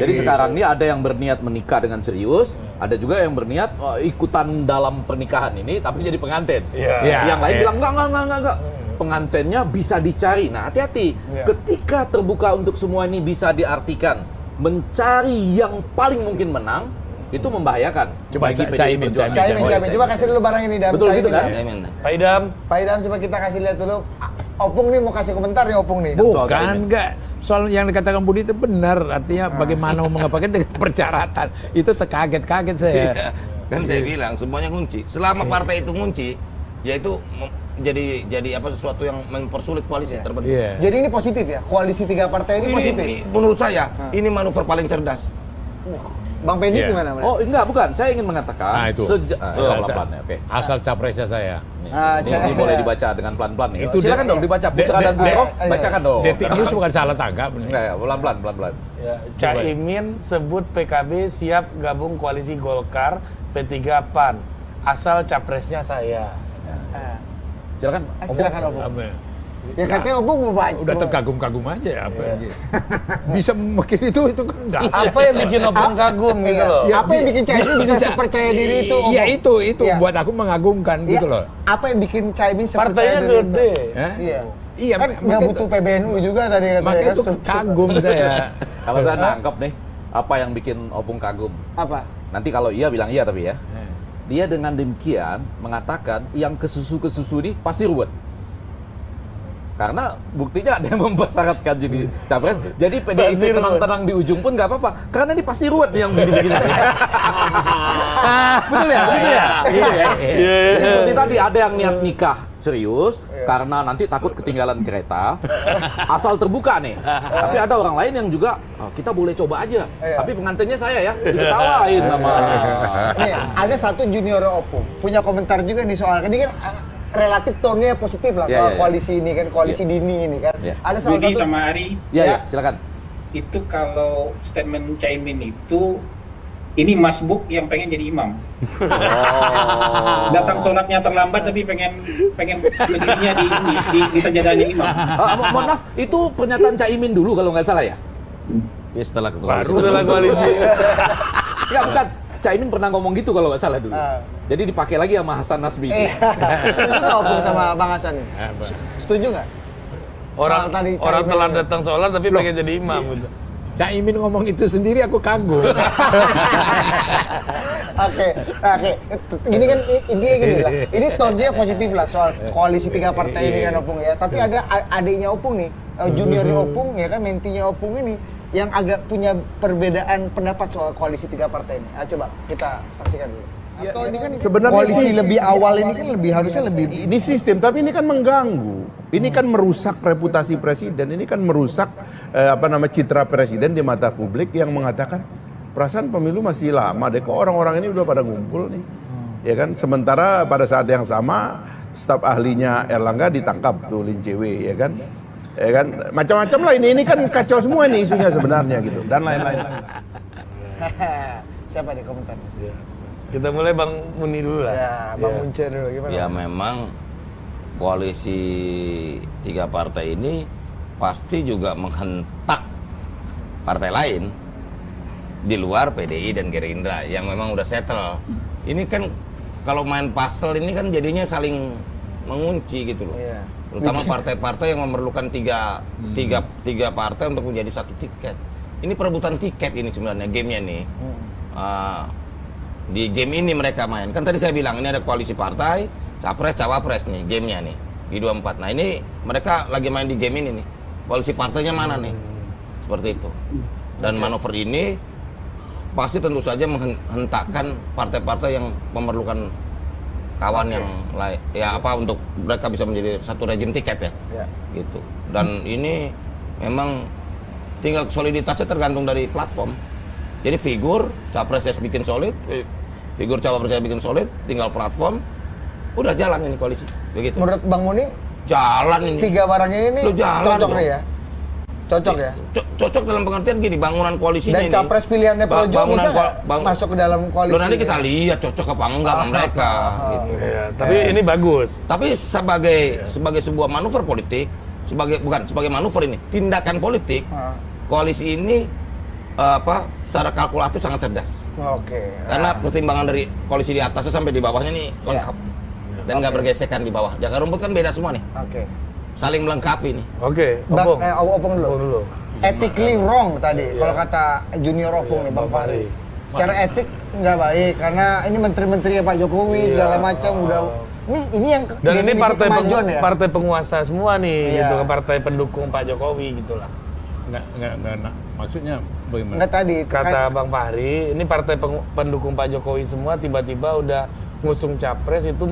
Jadi sekarang ini ada yang berniat menikah dengan serius, ada juga yang berniat ikutan dalam pernikahan ini tapi jadi pengantin. Iya. Iya. Yang lain bilang enggak. Pengantinnya bisa dicari. Nah, hati-hati. Iya. Ketika terbuka untuk semua ini bisa diartikan mencari yang paling mungkin menang itu membahayakan Coba bagi PDI Caimin, Perjuangan. Caimin, coba kasih dulu barang ini, Dam. Betul gitu kan? Dam. Pak Idam, Pak Idam, coba kita kasih lihat dulu. Opung nih mau kasih komentar nih, Opung nih. Soal Bukan, Caimin. enggak. Soal yang dikatakan Budi itu benar. Artinya bagaimana mengapakan dengan persyaratan. Itu terkaget-kaget saya. Iya. Kan saya bilang semuanya kunci. Selama partai itu kunci, yaitu jadi apa sesuatu yang mempersulit koalisi terbentuk. Iya. Jadi ini positif ya? Koalisi 3 partai ini positif? Ini menurut saya ini manuver paling cerdas. Bang Pendi Iya. gimana? Oh enggak, bukan. Saya ingin mengatakan Nah, itu. pelan-pelan ya. Oke. Asal capresnya saya. Ini boleh dibaca dengan pelan-pelan nih. Itu Silakan dong dibaca Pusra dan de- Bung, de- bacakan dong. Detik News bukan salah tangkap. Enggak ya, pelan-pelan, pelan-pelan. Caimin sebut PKB siap gabung koalisi Golkar, P3 PAN. Asal capresnya saya. Silakan. Silakan Opung. Apa? Ya katanya Opung mau baca. Udah terkagum-kagum aja ya. Apa bisa mungkin itu kan enggak. Apa yang bikin Opung kagum gitu loh? Apa yang bikin Caimin bisa sepercaya diri itu? Iya Opung? itu Iya. buat aku mengagumkan Iya. gitu loh. Apa yang bikin Caimin sepercaya Partainya diri itu? gede. Hah? Iya. Iya, Kan nggak makanya butuh PBNU juga tadi katanya. Makanya kan? itu kagum saya. Kalau saya nangkep nih, apa yang bikin Opung kagum? Apa? Nanti kalau iya bilang iya tapi ya. Dia dengan demikian mengatakan yang kesusu ini pasti ruwet. Karena buktinya ada yang mempersyaratkan jadi capres. Jadi PDIP Pasti ruwet. tenang-tenang di ujung pun nggak apa-apa. Karena ini pasti ruwet nih yang begini-begini. Betul ya? Begitu ya? Iya ya? Jadi seperti tadi ada yang niat nikah serius karena nanti takut ketinggalan kereta. Asal terbuka nih. Tapi ada orang lain yang juga kita boleh coba aja. Tapi pengantinnya saya ya. Diketawain sama. Nih, ada satu junior Opung punya komentar juga nih soal ini kan relatif tone-nya positif lah Iya, soal iya, iya. koalisi ini kan, koalisi dini ini kan. Iya. Ada salah Budi satu sama Ari, Iya ya, silakan. itu kalau statement Caimin itu, ini masbuk yang pengen jadi imam. Datang sholatnya terlambat tapi pengen berdirinya di sajadahnya imam. Mohon maaf, itu pernyataan Caimin dulu kalau nggak salah ya? Ya setelah ketua Baru setelah koalisi. Nggak, bukan. Caimin pernah ngomong gitu kalau nggak salah dulu. Jadi dipakai lagi sama Hasan Nasbi. Setuju nggak Opung sama Bang Hasan nih? Apa? Setuju nggak? Orang Soal tadi orang Caimin telah ini. datang sholat tapi pengen jadi imam gitu. Caimin ngomong itu sendiri aku kagum. Oke. Gini kan intinya gini lah. Ini tone-nya positif lah soal koalisi 3 partai ini kan Opung ya. Tapi ada adiknya Opung nih, juniornya Opung ya kan, mentinya Opung ini yang agak punya perbedaan pendapat soal koalisi 3 partai ini. Coba kita saksikan dulu. Atau ini kan sebenarnya koalisi sih- lebih awal ini kan harusnya lebih Ini sistem, tapi ini kan mengganggu. Ini kan merusak reputasi presiden. Ini kan merusak citra presiden di mata publik yang mengatakan perasaan pemilu masih lama deh. Kok orang-orang ini udah pada ngumpul nih, ya kan? Sementara pada saat yang sama staf ahlinya Erlangga ditangkap tuh Lincewe, ya kan? Ya kan? Macam-macam lah ini kan kacau semua nih isunya sebenarnya gitu dan lain-lain. siapa nih komentarnya? Kita mulai Bang Muni dulu lah. Ya, Bang Munce dulu gimana? Ya memang koalisi 3 partai ini pasti juga menghentak partai lain di luar PDI dan Gerindra yang memang udah settle. Ini kan kalau main puzzle ini kan jadinya saling mengunci gitu loh. Iya. Terutama partai-partai yang memerlukan tiga partai untuk menjadi satu tiket. Ini perebutan tiket ini sebenarnya gamenya nih. Di game ini mereka main. Kan tadi saya bilang ini ada koalisi partai, capres, cawapres nih gamenya nih di 24. Nah ini mereka lagi main di game ini nih. Koalisi partainya mana nih? Seperti itu. Dan manuver ini pasti tentu saja menghentakkan partai-partai yang memerlukan kawan yang lain. Ya apa untuk mereka bisa menjadi satu rejim tiket ya. Gitu. Dan ini memang tinggal soliditasnya tergantung dari platform. Jadi figur capresnya bikin solid, figur cawapresnya bikin solid, tinggal platform, udah jalan ini koalisi. Begitu. Menurut Bang Muni, Jalan ini. 3 barang ini Lu jalan cocok dong. nih ya? Cocok ya? Cocok dalam pengertian gini, bangunan koalisinya Dan ini. capres pilihannya Projo bisa nggak bang- masuk ke dalam koalisi? Loh, nanti kita lihat cocok apa enggak sama mereka. Gitu. Iya, tapi ini bagus. Tapi sebagai sebuah manuver politik, sebagai manuver ini, tindakan politik, koalisi ini secara kalkulatif sangat cerdas. Oke. Karena pertimbangan dari koalisi di atasnya sampai di bawahnya nih lengkap. Dan nggak bergesekan di bawah. Jaga rumput kan beda semua nih. Oke. Saling melengkapi nih. Oke, Bang, Opung. Opung dulu. Opung dulu. ethically wrong tadi kalau kata Junior Opung nih Bang Fahri. Secara etik nggak baik karena ini menteri-menteri Pak Jokowi segala macam udah ini yang dan ini definisi kemajuan ya. partai penguasa semua nih Iya. gitu kan, partai pendukung Pak Jokowi gitulah. Nggak, maksudnya bagaimana? Enggak tadi Kata Bang Fahri, ini partai pendukung Pak Jokowi semua tiba-tiba udah ngusung capres itu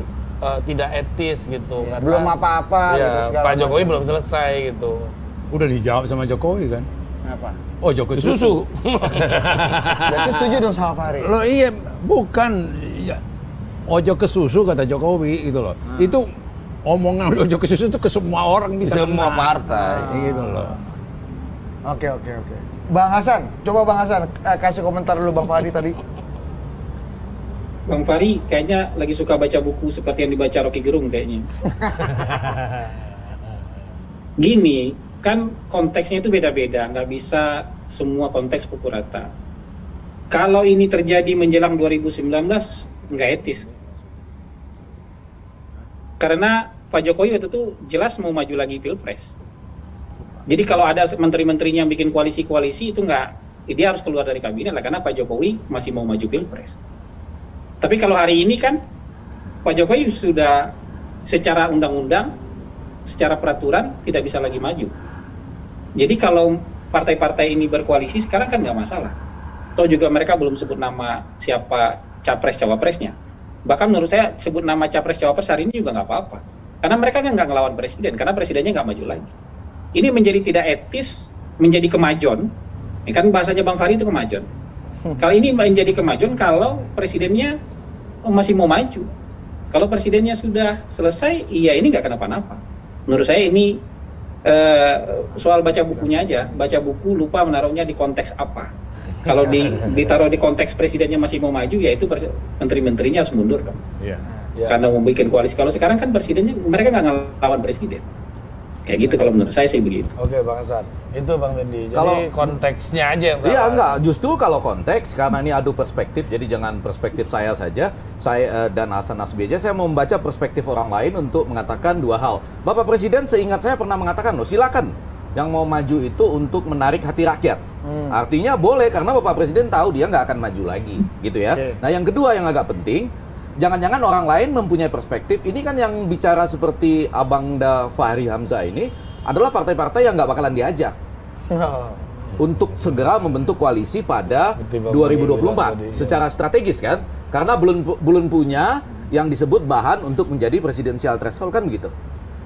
tidak etis gitu. Ya, karena- belum apa-apa ya, gitu segala Pak Jokowi macam. belum selesai gitu. Udah dijawab sama Jokowi kan? Apa? Oh, Jokowi Susu. Berarti setuju dong sama Fahri. Loh iya, bukan ya, ojo ke susu kata Jokowi gitu loh. Itu omongan ojo ke susu itu ke semua orang bisa Semua kena. partai. Gitu loh. Oke. Bang Hasan, coba Bang Hasan kasih komentar dulu Bang Fahri tadi. Bang Fahri kayaknya lagi suka baca buku seperti yang dibaca Rocky Gerung kayaknya. Gini, kan konteksnya itu beda-beda, nggak bisa semua konteks pukul rata. Kalau ini terjadi menjelang 2019, nggak etis. Karena Pak Jokowi waktu itu jelas mau maju lagi Pilpres. Jadi kalau ada menteri-menterinya yang bikin koalisi-koalisi itu nggak, dia harus keluar dari kabinet lah, karena Pak Jokowi masih mau maju Pilpres. Tapi kalau hari ini kan Pak Jokowi sudah secara undang-undang, secara peraturan tidak bisa lagi maju. Jadi kalau partai-partai ini berkoalisi sekarang kan nggak masalah. Toh juga mereka belum sebut nama siapa capres-cawapresnya. Bahkan menurut saya sebut nama capres-cawapres hari ini juga nggak apa-apa. Karena mereka kan nggak ngelawan presiden, karena presidennya nggak maju lagi. Ini menjadi tidak etis, menjadi kemajon. Ya kan bahasanya Bang Fahri itu kemajon. Kali ini menjadi kemajuan kalau presidennya masih mau maju. Kalau presidennya sudah selesai, iya ini nggak kenapa-napa. Menurut saya ini soal baca bukunya aja. Baca buku lupa menaruhnya di konteks apa. Kalau ditaruh di konteks presidennya masih mau maju, ya itu menteri-menterinya harus mundur dong. Iya. Ya. Karena membuat koalisi. Kalau sekarang kan presidennya, mereka nggak ngelawan presiden. Kayak gitu kalau menurut saya sih begitu. Oke Bang Hasan, itu Bang Fendi. Jadi Kalau- konteksnya aja yang salah. Iya enggak, justru kalau konteks karena ini adu perspektif, jadi jangan perspektif saya saja, saya dan Hasan Nasbi aja, saya mau membaca perspektif orang lain untuk mengatakan dua hal. Bapak Presiden seingat saya pernah mengatakan loh, silakan yang mau maju itu untuk menarik hati rakyat. Artinya boleh karena Bapak Presiden tahu dia nggak akan maju lagi, gitu ya. Oke. Nah yang kedua yang agak penting, jangan-jangan orang lain mempunyai perspektif, ini kan yang bicara seperti Abang Fahri Hamzah ini adalah partai-partai yang nggak bakalan diajak untuk segera membentuk koalisi pada Seperti Bang 2024 Budi bilang secara strategis kan, karena belum punya yang disebut bahan untuk menjadi presidensial threshold kan begitu.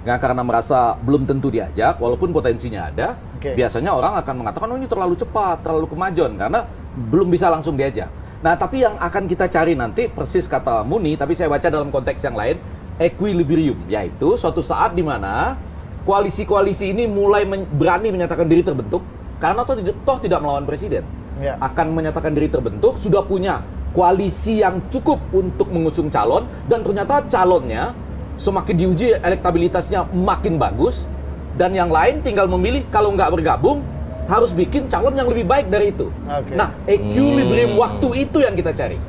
Nggak, karena merasa belum tentu diajak walaupun potensinya ada. Oke. Biasanya orang akan mengatakan oh ini terlalu cepat, terlalu kemajuan karena belum bisa langsung diajak. Nah tapi yang akan kita cari nanti persis kata Muni, tapi saya baca dalam konteks yang lain, equilibrium, yaitu suatu saat di mana koalisi-koalisi ini mulai berani menyatakan diri terbentuk karena toh tidak melawan presiden. Ya. Akan menyatakan diri terbentuk, sudah punya koalisi yang cukup untuk mengusung calon, dan ternyata calonnya semakin diuji elektabilitasnya makin bagus, dan yang lain tinggal memilih kalau nggak bergabung harus bikin calon yang lebih baik dari itu. Oke. Nah, equilibrium waktu itu yang kita cari.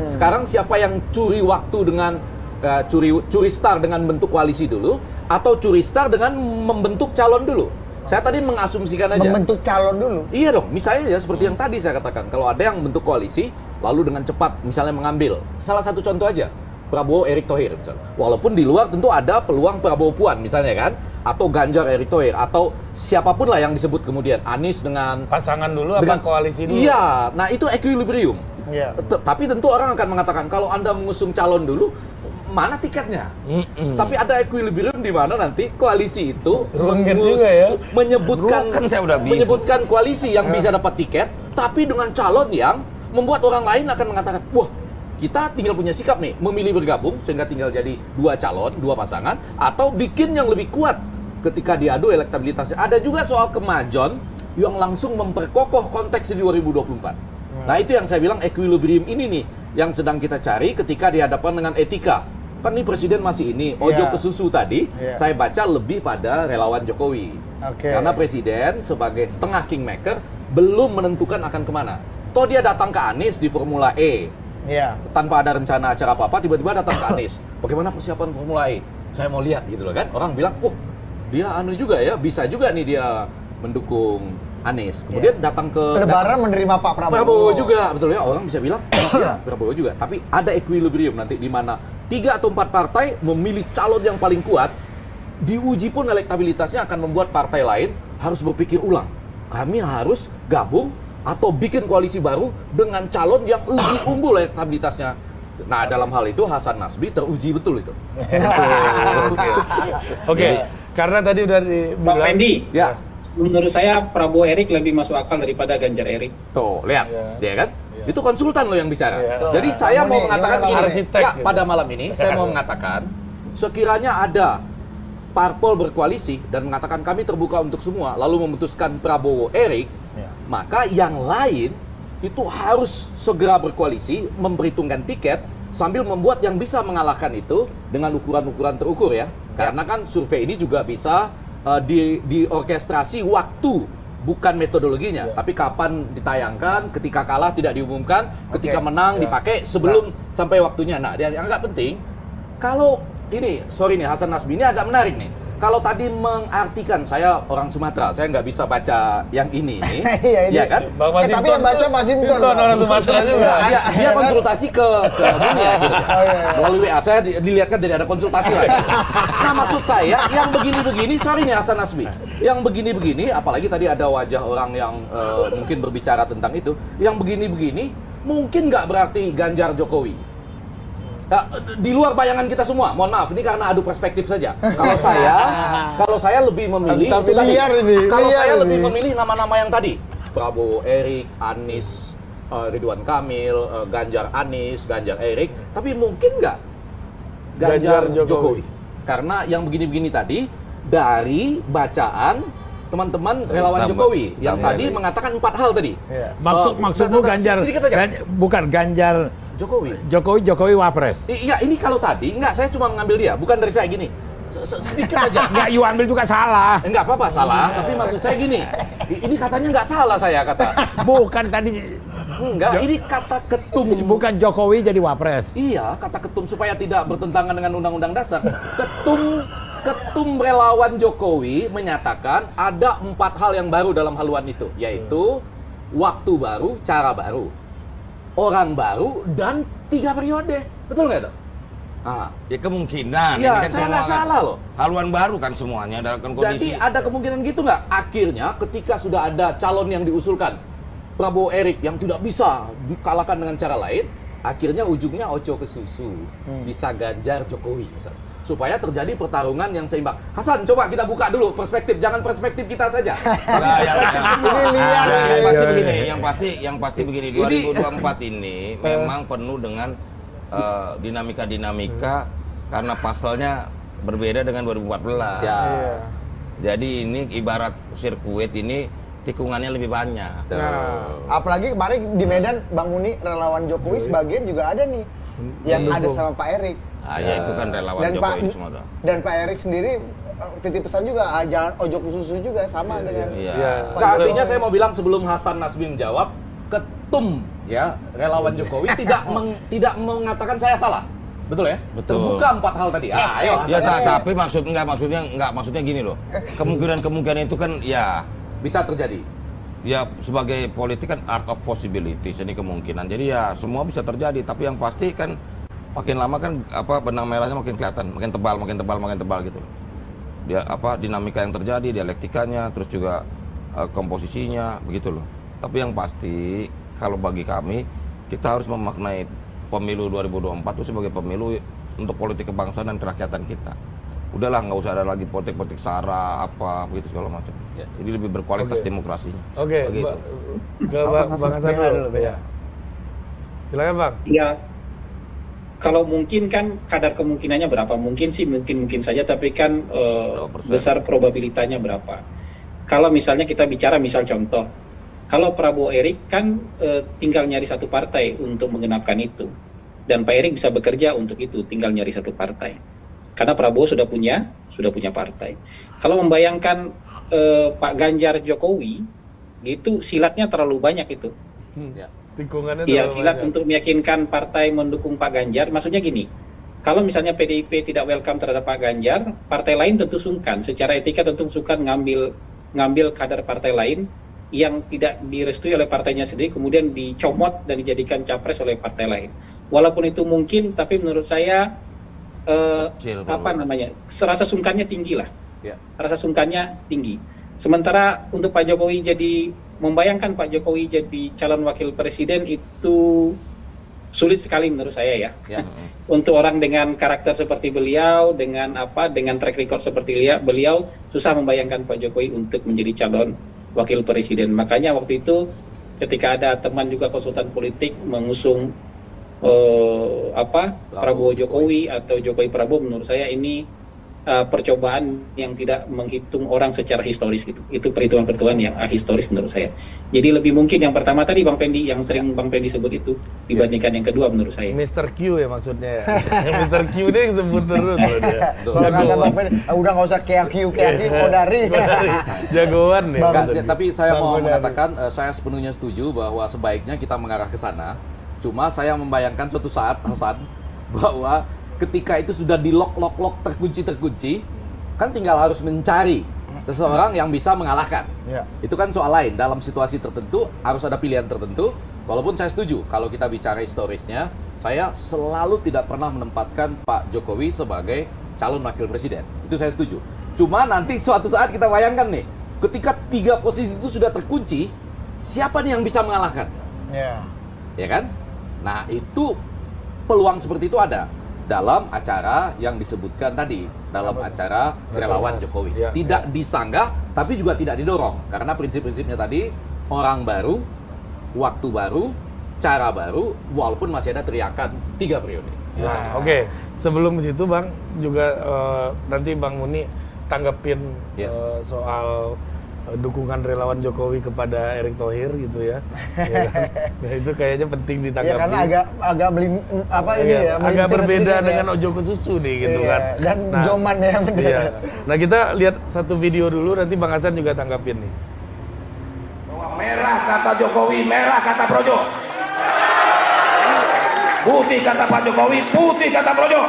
Sekarang siapa yang curi waktu dengan curi star dengan bentuk koalisi dulu, atau curi star dengan membentuk calon dulu? Saya tadi mengasumsikan aja. Membentuk calon dulu. Iya dong, misalnya ya seperti yang tadi saya katakan, kalau ada yang membentuk koalisi, lalu dengan cepat misalnya mengambil, salah satu contoh aja, Prabowo Erick Thohir misalnya. Walaupun di luar tentu ada peluang Prabowo Puan misalnya kan, atau Ganjar Erick Thohir, atau siapapun lah yang disebut kemudian, Anies dengan Pasangan dulu apa koalisi dulu? Iya, nah itu equilibrium. Iya. Tapi tentu orang akan mengatakan kalau Anda mengusung calon dulu, mana tiketnya? Tapi ada equilibrium di mana nanti koalisi itu Rumit juga ya. menyebutkan Kan saya udah bingung. menyebutkan koalisi yang bisa dapat tiket, tapi dengan calon yang membuat orang lain akan mengatakan, wah, kita tinggal punya sikap nih, memilih bergabung sehingga tinggal jadi dua calon, dua pasangan, atau bikin yang lebih kuat ketika diadu elektabilitasnya. Ada juga soal kemajon yang langsung memperkokoh konteks di 2024. Nah itu yang saya bilang equilibrium ini nih yang sedang kita cari ketika dihadapkan dengan etika. Kan nih presiden masih ini, ojo Iya. ke susu tadi, Iya. saya baca lebih pada relawan Jokowi. Oke. Karena presiden sebagai setengah kingmaker belum menentukan akan kemana. Toh dia datang ke Anies di Formula E, Iya. tanpa ada rencana acara apa-apa, tiba-tiba datang ke Anies. Bagaimana persiapan Formula E? Saya mau lihat gitu loh kan. Orang bilang, dia anu juga ya, bisa juga nih dia mendukung Anies. Kemudian datang ke Lebaran menerima Pak Prabowo. Prabowo juga, betul ya, orang bisa bilang ya, Prabowo juga. Tapi ada equilibrium nanti di mana 3 atau 4 partai memilih calon yang paling kuat, diuji pun elektabilitasnya akan membuat partai lain harus berpikir ulang. Kami harus gabung atau bikin koalisi baru dengan calon yang lebih unggul elektabilitasnya. Nah, dalam hal itu Hasan Nasbi teruji betul itu. Oke, karena tadi udah Bang dibilang. Fendi, Ya, menurut saya Prabowo Erik lebih masuk akal daripada Ganjar Erik. tuh, lihat, ya kan? Itu konsultan lo yang bicara. Iya. Jadi saya mau Ini mengatakan gimana, gini, arsitek ya, gitu. pada malam ini saya mau mengatakan sekiranya ada parpol berkoalisi dan mengatakan kami terbuka untuk semua, lalu memutuskan Prabowo Erik, maka yang lain itu harus segera berkoalisi, memperhitungkan tiket sambil membuat yang bisa mengalahkan itu dengan ukuran-ukuran terukur ya. Karena kan survei ini juga bisa diorkestrasi waktu, bukan metodologinya, tapi kapan ditayangkan, ketika kalah tidak diumumkan, ketika menang dipakai sebelum sampai waktunya. Nah, yang agak penting, kalau ini, sorry nih Hasan Nasbi ini agak menarik nih. Kalau tadi mengartikan, saya orang Sumatera, saya nggak bisa baca yang ini nih, Iya, ini. ya kan? Bang Tapi yang baca Mas Hinton. Hinton orang Sumatera juga. Dia konsultasi ke dunia gitu. Melalui WA saya dilihatkan tidak ada konsultasi lagi. Nah, maksud saya yang begini-begini, sorry nih Hasan Nasbi, yang begini-begini, apalagi tadi ada wajah orang yang mungkin berbicara tentang itu, yang begini-begini mungkin nggak berarti Ganjar Jokowi. Di luar bayangan kita semua, mohon maaf, ini karena adu perspektif saja. Kalau saya lebih memilih Tapi itu tadi. liar ini, Kalau liar saya lebih ini. memilih nama-nama yang tadi, Prabowo Erik, Anies, Ridwan Kamil, Ganjar Anies, Ganjar Erik, tapi mungkin nggak Ganjar Ganjar Jokowi. Karena yang begini-begini tadi dari bacaan teman-teman relawan Jokowi yang tadi mengatakan 4 hal tadi. Maksudmu Ganjar, sedikit aja. bukan Ganjar Jokowi. Jokowi Wapres. Iya, ini kalau tadi enggak, saya cuma mengambil dia, bukan dari saya gini. Sedikit aja. Nggak, you ambil juga salah. Enggak apa-apa salah, tapi maksud saya gini. Ini katanya enggak salah saya kata. Bukan tadi, Enggak, ini kata ketum. bukan Jokowi jadi Wapres. Iya, kata ketum supaya tidak bertentangan dengan Undang-Undang Dasar. Ketum relawan Jokowi menyatakan ada 4 hal yang baru dalam haluan itu, yaitu waktu baru, cara baru, orang baru, dan 3 periode. Betul nggak itu? Ah. Ya kemungkinan. Iya, ini kan saya semua nggak salah loh. Haluan baru kan semuanya dalam kondisi. Jadi ada kemungkinan gitu nggak? Akhirnya ketika sudah ada calon yang diusulkan, Prabowo Erik yang tidak bisa dikalahkan dengan cara lain, akhirnya ujungnya ojo ke susu, bisa Ganjar Jokowi misalnya. Supaya terjadi pertarungan yang seimbang. Hasan, coba kita buka dulu perspektif, jangan perspektif kita saja. Nah, Ini liar. yang Iya, pasti iya. begini, yang pasti begini. 2024 ini memang penuh dengan dinamika-dinamika karena pasalnya berbeda dengan 2014. Ya. Jadi ini ibarat sirkuit ini tikungannya lebih banyak. Nah, apalagi kemarin di Medan Bang Muni relawan Jokowi sebagian juga ada nih yang ada sama Pak Erik. Ah, ya itu kan relawan Dan Pak Jokowi semua tuh. dan Pak Erik sendiri titip pesan juga jangan ojo ke susu juga sama dengan Iya. Nah, artinya saya mau bilang sebelum Hasan Nasbi menjawab, ketum ya relawan Jokowi tidak mengatakan saya salah. Betul ya? Betul. Terbuka 4 hal tadi. Ayo Ya, Hasan. tapi maksudnya gini loh. Kemungkinan itu kan ya Bisa terjadi. ya sebagai politik kan art of possibilities, ini kemungkinan. Jadi ya semua bisa terjadi, tapi yang pasti kan makin lama kan benang merahnya makin kelihatan, makin tebal gitu. Dia dinamika yang terjadi, dialektikanya, terus juga komposisinya begitu loh. Tapi yang pasti kalau bagi kami kita harus memaknai pemilu 2024 itu sebagai pemilu untuk politik kebangsaan dan kerakyatan kita. Udahlah, nggak usah ada lagi politik sara begitu segala macam. Ya. Jadi lebih berkualitas demokrasinya. Oke, Begitu. ke Bang Hasan dulu. Ya. Silakan Bang. Ya, kalau mungkin kan kadar kemungkinannya berapa? Mungkin sih mungkin saja, tapi kan besar probabilitasnya berapa? Kalau misalnya kita bicara contoh, kalau Prabowo Erik kan tinggal nyari satu partai untuk menggenapkan itu, dan Pak Erik bisa bekerja untuk itu, tinggal nyari satu partai. Karena Prabowo sudah punya partai. Kalau membayangkan Pak Ganjar Jokowi, gitu silatnya terlalu banyak itu. Ya. Tikungannya Iya, terlalu silat banyak. untuk meyakinkan partai mendukung Pak Ganjar. Maksudnya gini, kalau misalnya PDIP tidak welcome terhadap Pak Ganjar, partai lain tentu sungkan. Secara etika tentu sungkan ngambil kader partai lain yang tidak direstui oleh partainya sendiri kemudian dicomot dan dijadikan capres oleh partai lain. Walaupun itu mungkin, tapi menurut saya rasa sungkannya tinggi lah. Ya. Rasa sungkannya tinggi. Sementara untuk Pak Jokowi membayangkan Pak Jokowi jadi calon wakil presiden itu sulit sekali menurut saya ya. Untuk orang dengan karakter seperti beliau, dengan track record seperti beliau, susah membayangkan Pak Jokowi untuk menjadi calon wakil presiden. Makanya waktu itu ketika ada teman juga konsultan politik mengusung Prabowo Jokowi atau Jokowi Prabowo, menurut saya ini percobaan yang tidak menghitung orang secara historis gitu. Itu perhitungan-perhitungan yang historis menurut saya. Jadi lebih mungkin yang pertama tadi Bang Pendi yang sering Bang Pendi sebut itu dibandingkan yang kedua menurut saya. Mr. Q ya maksudnya. Mr. Q dia yang sebut terus loh dia. Kalau kata Bang Pendi, udah nggak usah kayak Q, Kodari. Jagoan nih. Tapi saya mau mengatakan saya sepenuhnya setuju bahwa sebaiknya kita mengarah ke sana. Cuma saya membayangkan suatu saat Hasan bahwa ketika itu sudah di lock terkunci, kan tinggal harus mencari seseorang yang bisa mengalahkan. Ya. Itu kan soal lain. Dalam situasi tertentu harus ada pilihan tertentu. Walaupun saya setuju kalau kita bicara historisnya, saya selalu tidak pernah menempatkan Pak Jokowi sebagai calon wakil presiden. Itu saya setuju. Cuma nanti suatu saat kita bayangkan nih, ketika 3 posisi itu sudah terkunci, siapa nih yang bisa mengalahkan? Ya kan? Nah, itu peluang seperti itu ada dalam acara yang disebutkan tadi, dalam acara relawan Jokowi. Tidak disanggah, tapi juga tidak didorong. Karena prinsip-prinsipnya tadi, orang baru, waktu baru, cara baru, walaupun masih ada teriakan 3 periode. Nah, oke. Sebelum situ Bang, juga nanti Bang Muni tanggepin soal dukungan relawan Jokowi kepada Erick Thohir gitu ya. Ya kan? Nah, itu kayaknya penting ditanggapi. Ya karena agak agak berbeda dengan Ojo ke Susu nih gitu kan. Dan Joman ya benar. Iya. Nah, kita lihat satu video dulu, nanti Bang Hasan juga tanggapin nih. Bahwa merah kata Jokowi, merah kata Projo. Putih kata Pak Jokowi, putih kata Projo.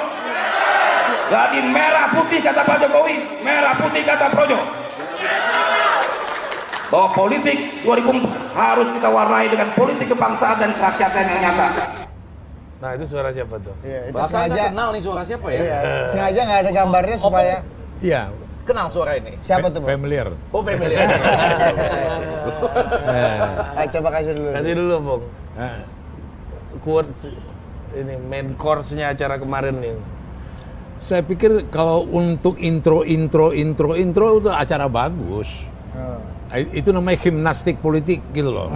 Jadi merah putih kata Pak Jokowi, merah putih kata Projo. Bahwa politik 2004 harus kita warnai dengan politik kebangsaan dan kerakyatan yang nyata. Nah, itu suara siapa tuh? Iya, itu Bahkan sengaja saya kenal nih suara siapa ya? Iya, sengaja nggak ada gambarnya supaya Iya, Kenal suara ini? siapa tuh, Bang? familiar. Oh, familiar. Ayo coba kasih dulu. Kasih dulu, Bang. Eh, Quotes ini main course-nya acara kemarin nih. Saya pikir kalau untuk intro itu acara bagus. Itu namanya gimnastik politik gitu loh.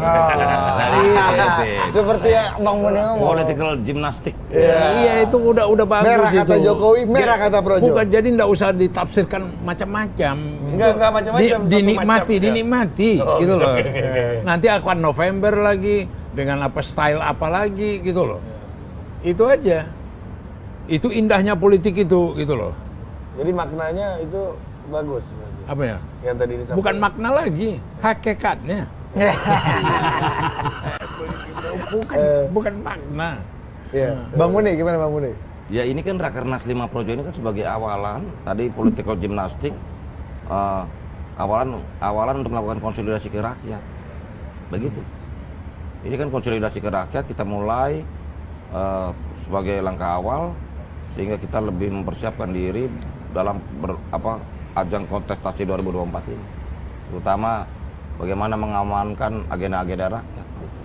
Seperti yang Bang Muni ngomong. Political gymnastik. Iya, itu udah bagus Merah itu. kata Jokowi, merah kata Projo. Bukan, jadi nggak usah ditafsirkan macam-macam. Enggak macam-macam. Dinikmati gitu loh. Nanti akan November lagi dengan style apa lagi gitu loh. Itu aja. Itu indahnya politik itu gitu loh. Jadi maknanya itu bagus berarti. Apa ya? Yang tadi disampaikan. Bukan makna lagi, hakikatnya. bukan makna. Iya. Bang Muni, gimana Bang Muni? Ya ini kan Rakernas 5 Projo ini kan sebagai awalan tadi political gymnastik, awalan untuk melakukan konsolidasi ke rakyat, begitu. Ini kan konsolidasi ke rakyat, kita mulai sebagai langkah awal sehingga kita lebih mempersiapkan diri dalam ajang kontestasi 2024 ini, terutama bagaimana mengamankan agenda-agenda rakyat. Gitu.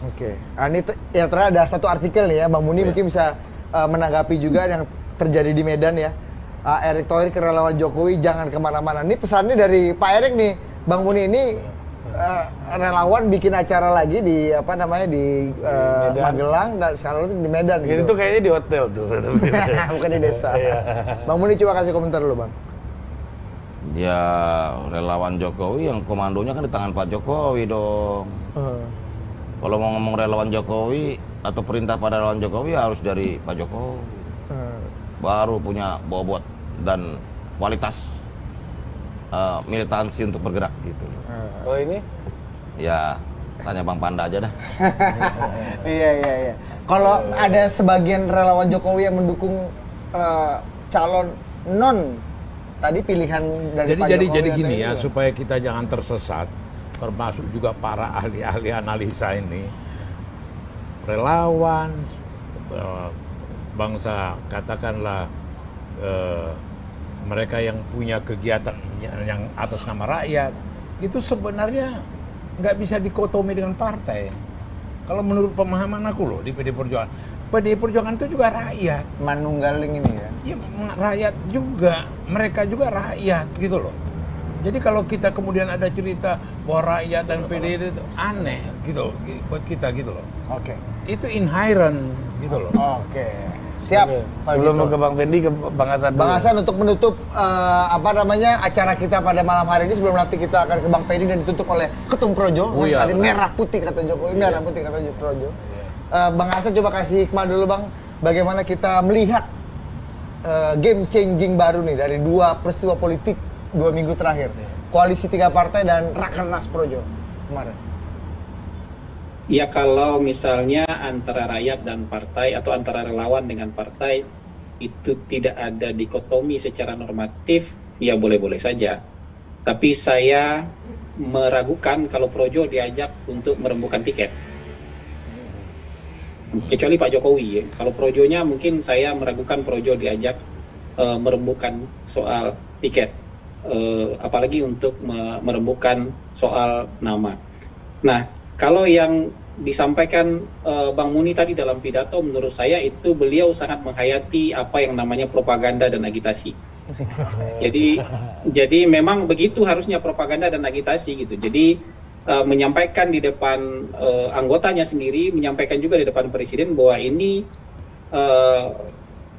Oke, ini yang terakhir ada satu artikel nih ya, Bang Muni mungkin bisa menanggapi juga yang terjadi di Medan ya. Erick Thohir ke relawan Jokowi, jangan kemana-mana. Ini pesannya dari Pak Erick nih, Bang Muni ini relawan bikin acara lagi di Magelang, dan sekarang itu di Medan. Ini tuh kayaknya di hotel tuh. Bukan di desa. Bang Muni coba kasih komentar dulu, Bang. Ya relawan Jokowi yang komandonya kan di tangan Pak Jokowi dong. Kalau mau ngomong relawan Jokowi atau perintah pada relawan Jokowi harus dari Pak Jokowi. Baru punya bobot dan kualitas militansi untuk bergerak gitu. Kalau ini? Ya tanya Bang Panda aja dah. Iya. Kalau ada sebagian relawan Jokowi yang mendukung calon non tadi pilihan dari Pak Jokowi. Jadi gini ya, supaya kita jangan tersesat. termasuk juga para ahli-ahli analisa ini, relawan, bangsa katakanlah mereka yang punya kegiatan yang atas nama rakyat, itu sebenarnya nggak bisa dikotomi dengan partai. Kalau menurut pemahaman aku loh di PD Perjuangan itu juga rakyat. Manunggaling ini ya. Ya rakyat juga, mereka juga rakyat gitu loh. Jadi kalau kita kemudian ada cerita bahwa rakyat dan PD itu aneh gitu buat kita gitu loh. Oke. Itu inherent gitu loh. Oke. Siap. Oke. Pak Sebelum Gito. ke Bang Fendi, ke Bang Hasan dulu. Bang Hasan untuk menutup acara kita pada malam hari ini, sebelum nanti kita akan ke Bang Fendi dan ditutup oleh Ketum Projo. Oh iya, Tadi benar. merah putih kata Jokowi, merah putih kata Projo. Bang Hasan coba kasih hikmah dulu Bang, bagaimana kita melihat game changing baru nih dari dua peristiwa politik 2 minggu terakhir. Koalisi 3 partai dan Rakernas Projo kemarin. Ya kalau misalnya antara rakyat dan partai atau antara relawan dengan partai itu tidak ada dikotomi secara normatif, ya boleh-boleh saja. Tapi saya meragukan kalau Projo diajak untuk merembukan tiket. Kecuali Pak Jokowi ya. Kalau Projonya mungkin saya meragukan Projo diajak merembukan soal tiket. Apalagi untuk merembukan soal nama. Nah, kalau yang disampaikan Bang Muni tadi dalam pidato, menurut saya itu beliau sangat menghayati apa yang namanya propaganda dan agitasi. Jadi memang begitu harusnya propaganda dan agitasi gitu. Jadi menyampaikan di depan anggotanya sendiri, menyampaikan juga di depan presiden bahwa ini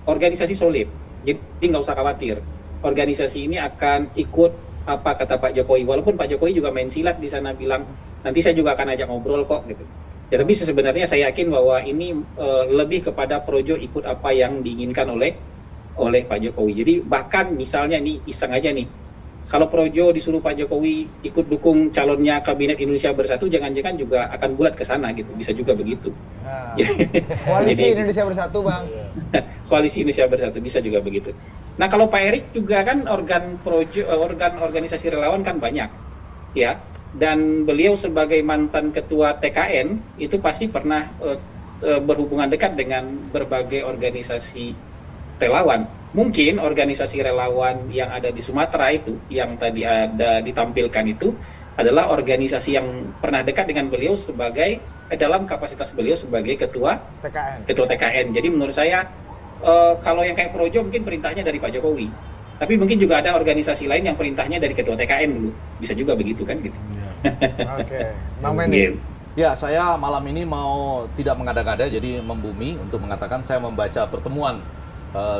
organisasi solid. Jadi nggak usah khawatir. Organisasi ini akan ikut apa kata Pak Jokowi. Walaupun Pak Jokowi juga main silat di sana bilang nanti saya juga akan ajak ngobrol kok gitu. Ya, tapi sebenarnya saya yakin bahwa ini lebih kepada Projo ikut apa yang diinginkan oleh Pak Jokowi. Jadi bahkan misalnya nih iseng aja nih, kalau Projo disuruh Pak Jokowi ikut dukung calonnya Kabinet Indonesia Bersatu, jangan-jangan juga akan bulat ke sana gitu. Bisa juga begitu. Koalisi Indonesia Bersatu Bang. Koalisi Indonesia Bersatu bisa juga begitu. Nah kalau Pak Erik juga kan organ organisasi relawan kan banyak, ya. Dan beliau sebagai mantan ketua TKN itu pasti pernah berhubungan dekat dengan berbagai organisasi relawan. Mungkin organisasi relawan yang ada di Sumatera itu, yang tadi ada ditampilkan itu, adalah organisasi yang pernah dekat dengan beliau sebagai dalam kapasitas beliau sebagai ketua TKN. Jadi menurut saya kalau yang kayak Projo mungkin perintahnya dari Pak Jokowi, tapi mungkin juga ada organisasi lain yang perintahnya dari ketua TKN dulu, bisa juga begitu kan gitu. Oke, Bang Mendi. Ya, saya malam ini mau tidak mengada-ngada, jadi membumi untuk mengatakan saya membaca pertemuan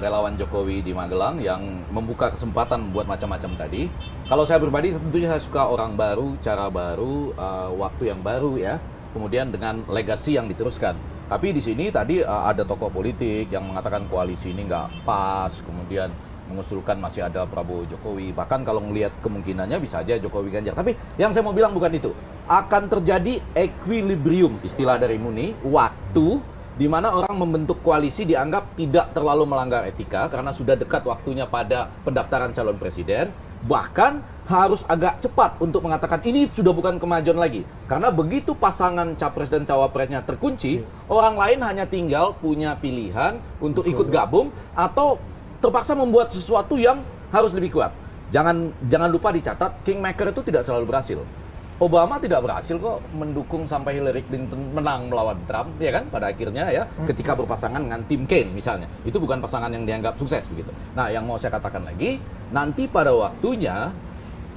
relawan Jokowi di Magelang yang membuka kesempatan buat macam-macam tadi. Kalau saya pribadi tentunya saya suka orang baru, cara baru, waktu yang baru ya, kemudian dengan legasi yang diteruskan. Tapi di sini tadi ada tokoh politik yang mengatakan koalisi ini nggak pas, kemudian mengusulkan masih ada Prabowo Jokowi. Bahkan kalau melihat kemungkinannya bisa aja Jokowi Ganjar. Tapi yang saya mau bilang bukan itu. Akan terjadi equilibrium, istilah dari Muni, waktu di mana orang membentuk koalisi dianggap tidak terlalu melanggar etika karena sudah dekat waktunya pada pendaftaran calon presiden. Bahkan harus agak cepat untuk mengatakan ini sudah bukan kemajuan lagi. Karena begitu pasangan capres dan cawapresnya terkunci, orang lain hanya tinggal punya pilihan untuk ikut gabung atau terpaksa membuat sesuatu yang harus lebih kuat. Jangan lupa dicatat, Kingmaker itu tidak selalu berhasil. Obama tidak berhasil kok mendukung sampai Hillary Clinton menang melawan Trump, ya kan? Pada akhirnya ya, ketika berpasangan dengan Tim Kaine misalnya, itu bukan pasangan yang dianggap sukses begitu. Nah, yang mau saya katakan lagi, nanti pada waktunya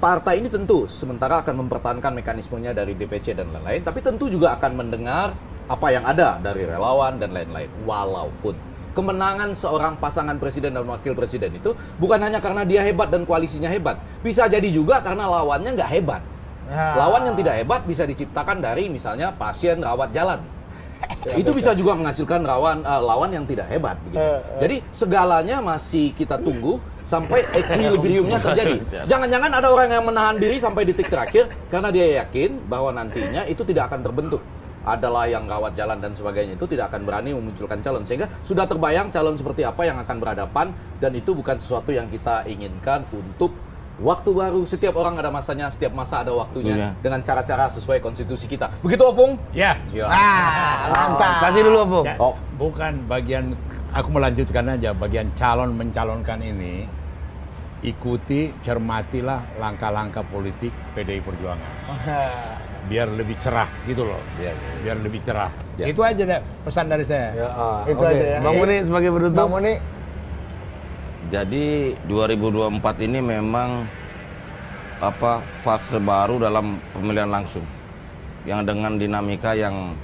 partai ini tentu sementara akan mempertahankan mekanismenya dari DPC dan lain-lain, tapi tentu juga akan mendengar apa yang ada dari relawan dan lain-lain. Walaupun kemenangan seorang pasangan presiden dan wakil presiden itu bukan hanya karena dia hebat dan koalisinya hebat, bisa jadi juga karena lawannya nggak hebat. Lawan yang tidak hebat bisa diciptakan dari misalnya pasien rawat jalan. Itu bisa juga menghasilkan lawan yang tidak hebat begitu. Jadi segalanya masih kita tunggu sampai equilibriumnya terjadi. Jangan-jangan ada orang yang menahan diri sampai detik terakhir karena dia yakin bahwa nantinya itu tidak akan terbentuk. Adalah yang rawat jalan dan sebagainya itu tidak akan berani memunculkan calon, sehingga sudah terbayang calon seperti apa yang akan berhadapan, dan itu bukan sesuatu yang kita inginkan untuk Waktu baru, setiap orang ada masanya, setiap masa ada waktunya, Iya. dengan cara-cara sesuai konstitusi kita. Begitu, Opung? Ya. Ya. Mantap. Kasih dulu Opung. Ya, Oh. bukan bagian, aku melanjutkan aja bagian calon mencalonkan ini. Ikuti, cermatilah langkah-langkah politik PDI Perjuangan. Biar lebih cerah gitu loh. Iya, Biar lebih cerah. Ya. Itu aja deh pesan dari saya. Ya, Itu oke. aja ya. Bang Muni sebagai penutup. Bang Muni, Jadi 2024 ini memang fase baru dalam pemilihan langsung yang dengan dinamika yang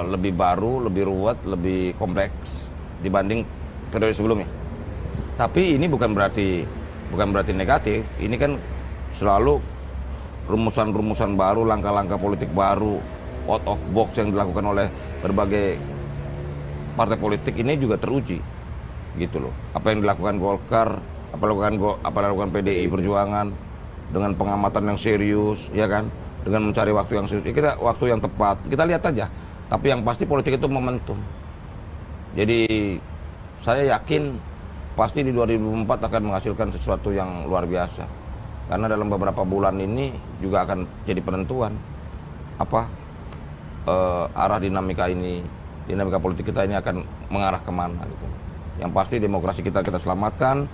lebih baru, lebih ruwet, lebih kompleks dibanding periode sebelumnya. Tapi ini bukan berarti negatif. Ini kan selalu rumusan-rumusan baru, langkah-langkah politik baru, out of box yang dilakukan oleh berbagai partai politik ini juga teruji, gitu loh. Apa yang dilakukan Golkar, apa yang dilakukan PDI Perjuangan dengan pengamatan yang serius, ya kan, dengan mencari waktu yang serius. Kita waktu yang tepat, kita lihat aja. Tapi yang pasti politik itu momentum. Jadi saya yakin pasti di 2024 akan menghasilkan sesuatu yang luar biasa. Karena dalam beberapa bulan ini juga akan jadi penentuan arah dinamika politik kita ini akan mengarah kemana gitu. Yang pasti demokrasi kita selamatkan.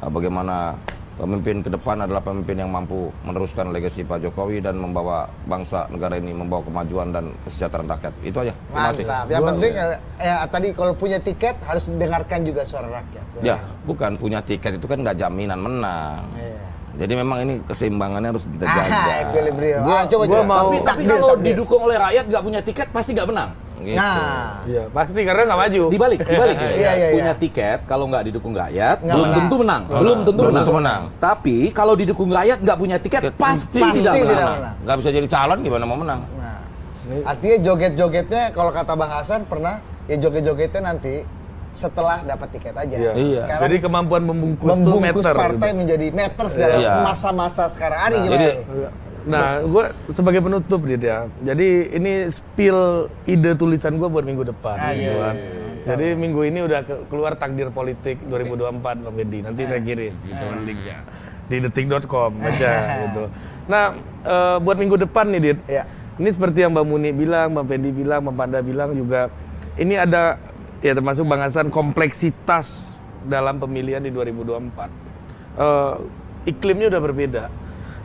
Bagaimana pemimpin ke depan adalah pemimpin yang mampu meneruskan legasi Pak Jokowi dan membawa bangsa negara ini membawa kemajuan dan kesejahteraan rakyat. Itu aja. Terima kasih. mantap. Yang penting tadi kalau punya tiket harus dengarkan juga suara rakyat. Ya, bukan punya tiket itu kan nggak jaminan menang. Iya. Jadi memang ini keseimbangannya harus kita jaga. Equilibrium. Gua mau- Tapi kalau didukung oleh rakyat nggak punya tiket pasti nggak menang. Gitu. Nah, Iya, pasti karena nggak maju. Dibalik ya. Iya. Punya tiket kalau nggak didukung rakyat Nggak belum menang. tentu menang. Belum tentu Belum menang. tentu menang. Tapi kalau didukung rakyat nggak punya tiket pasti tidak tidak menang. menang. Nggak bisa jadi calon gimana mau menang? Nah, artinya joget-jogetnya kalau kata Bang Hasan pernah ya joget-jogetnya nanti setelah dapat tiket aja. Iya. Sekarang Jadi kemampuan membungkus tuh membungkus meter. partai gitu. menjadi meter dalam Iya. masa-masa sekarang. Ari gimana? jadi- nih? Nah, gue sebagai penutup gitu ya. Jadi ini spill ide tulisan gue buat minggu depan. Gitu kan. Jadi minggu ini udah keluar takdir politik 2024 Bang Fendi. Nanti saya kirim gitu kan linknya di detik.com baca gitu. Nah, buat minggu depan nih Dit. Iya. Ini seperti yang Bang Muni bilang, Bang Fendi bilang, Bang Panda bilang juga ini ada ya termasuk Bang Hasan kompleksitas dalam pemilihan di 2024. Iklimnya udah berbeda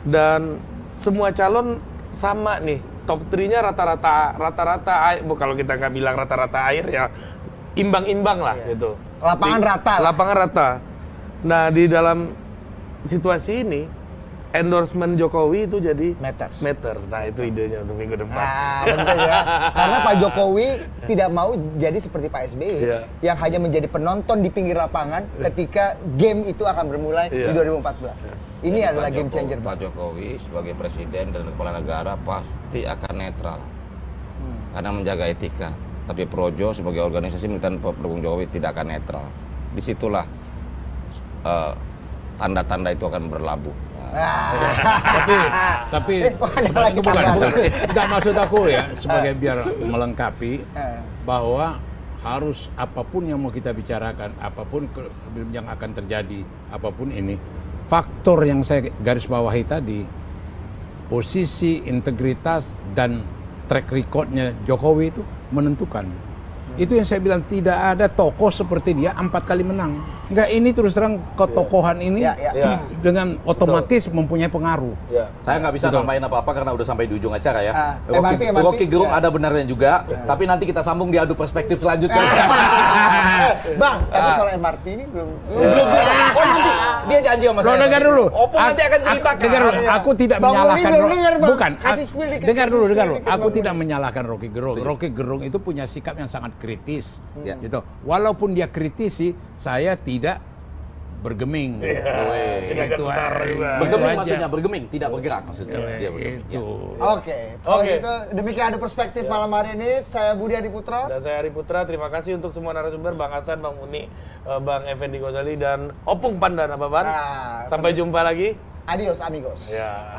dan semua calon sama nih, top 3-nya rata-rata kalau kita nggak bilang rata-rata air ya imbang-imbang lah gitu. Lapangan rata lah. Lapangan rata. Nah di dalam situasi ini endorsement Jokowi itu jadi Matters. Nah itu idenya untuk minggu depan. Nah, penting ya. Karena Pak Jokowi tidak mau jadi seperti Pak SBY Iya. yang hanya menjadi penonton di pinggir lapangan ketika game itu akan bermulai di Iya. 2014. Ini Jadi adalah Pak game Jokowi- changer. Pak Jokowi sebagai presiden dan kepala negara pasti akan netral karena menjaga etika. Tapi Projo sebagai organisasi militan pendukung Jokowi tidak akan netral. Disitulah tanda-tanda itu akan berlabuh. Tapi ada lagi bukan, tambahan. enggak maksud aku ya sebagai biar melengkapi bahwa harus apapun yang mau kita bicarakan, apapun yang akan terjadi, apapun ini, faktor yang saya garis bawahi tadi, posisi, integritas dan track recordnya Jokowi itu menentukan. Itu yang saya bilang tidak ada tokoh seperti dia 4 kali menang. Enggak, ini terus terang ketokohan ini Ya. dengan otomatis mempunyai pengaruh. Ya. Saya nggak bisa nambahin apa-apa karena udah sampai di ujung acara ya. MRT. Rocky Gerung ada benarnya juga, tapi nanti kita sambung di adu perspektif selanjutnya. Bang, tapi soal MRT ini belum. Belum. Oh nanti dia janji sama Lo saya. dengar dulu. Opung nanti akan ceritakan. Dengar dulu. Aku tidak Bang Muni menyalahkan. belum dengar, Bang. Bukan. Kasih spill dikit, Dengar kasih dulu, spill dengar dulu. dikit, Aku Bang Muni. tidak menyalahkan Rocky Gerung. Rocky Gerung itu punya sikap yang sangat kritis. Ya. Gitu. Walaupun dia kritisi, saya tidak bergeming. Tidak Itu gentar aja. juga. Bergeming Itu aja. maksudnya bergeming, tidak bergerak maksudnya. Dia bergeming. Itu. Ya. Oke, kalau Oke. gitu demikian ada perspektif malam hari ini. Saya Budi Adiputro. Dan saya Ari Putra, terima kasih untuk semua narasumber, Bang Hasan, Bang Muni, Bang Effendi Ghazali, dan Opung Panda Nababan. Nah, Sampai jumpa lagi. Adios amigos. Ya.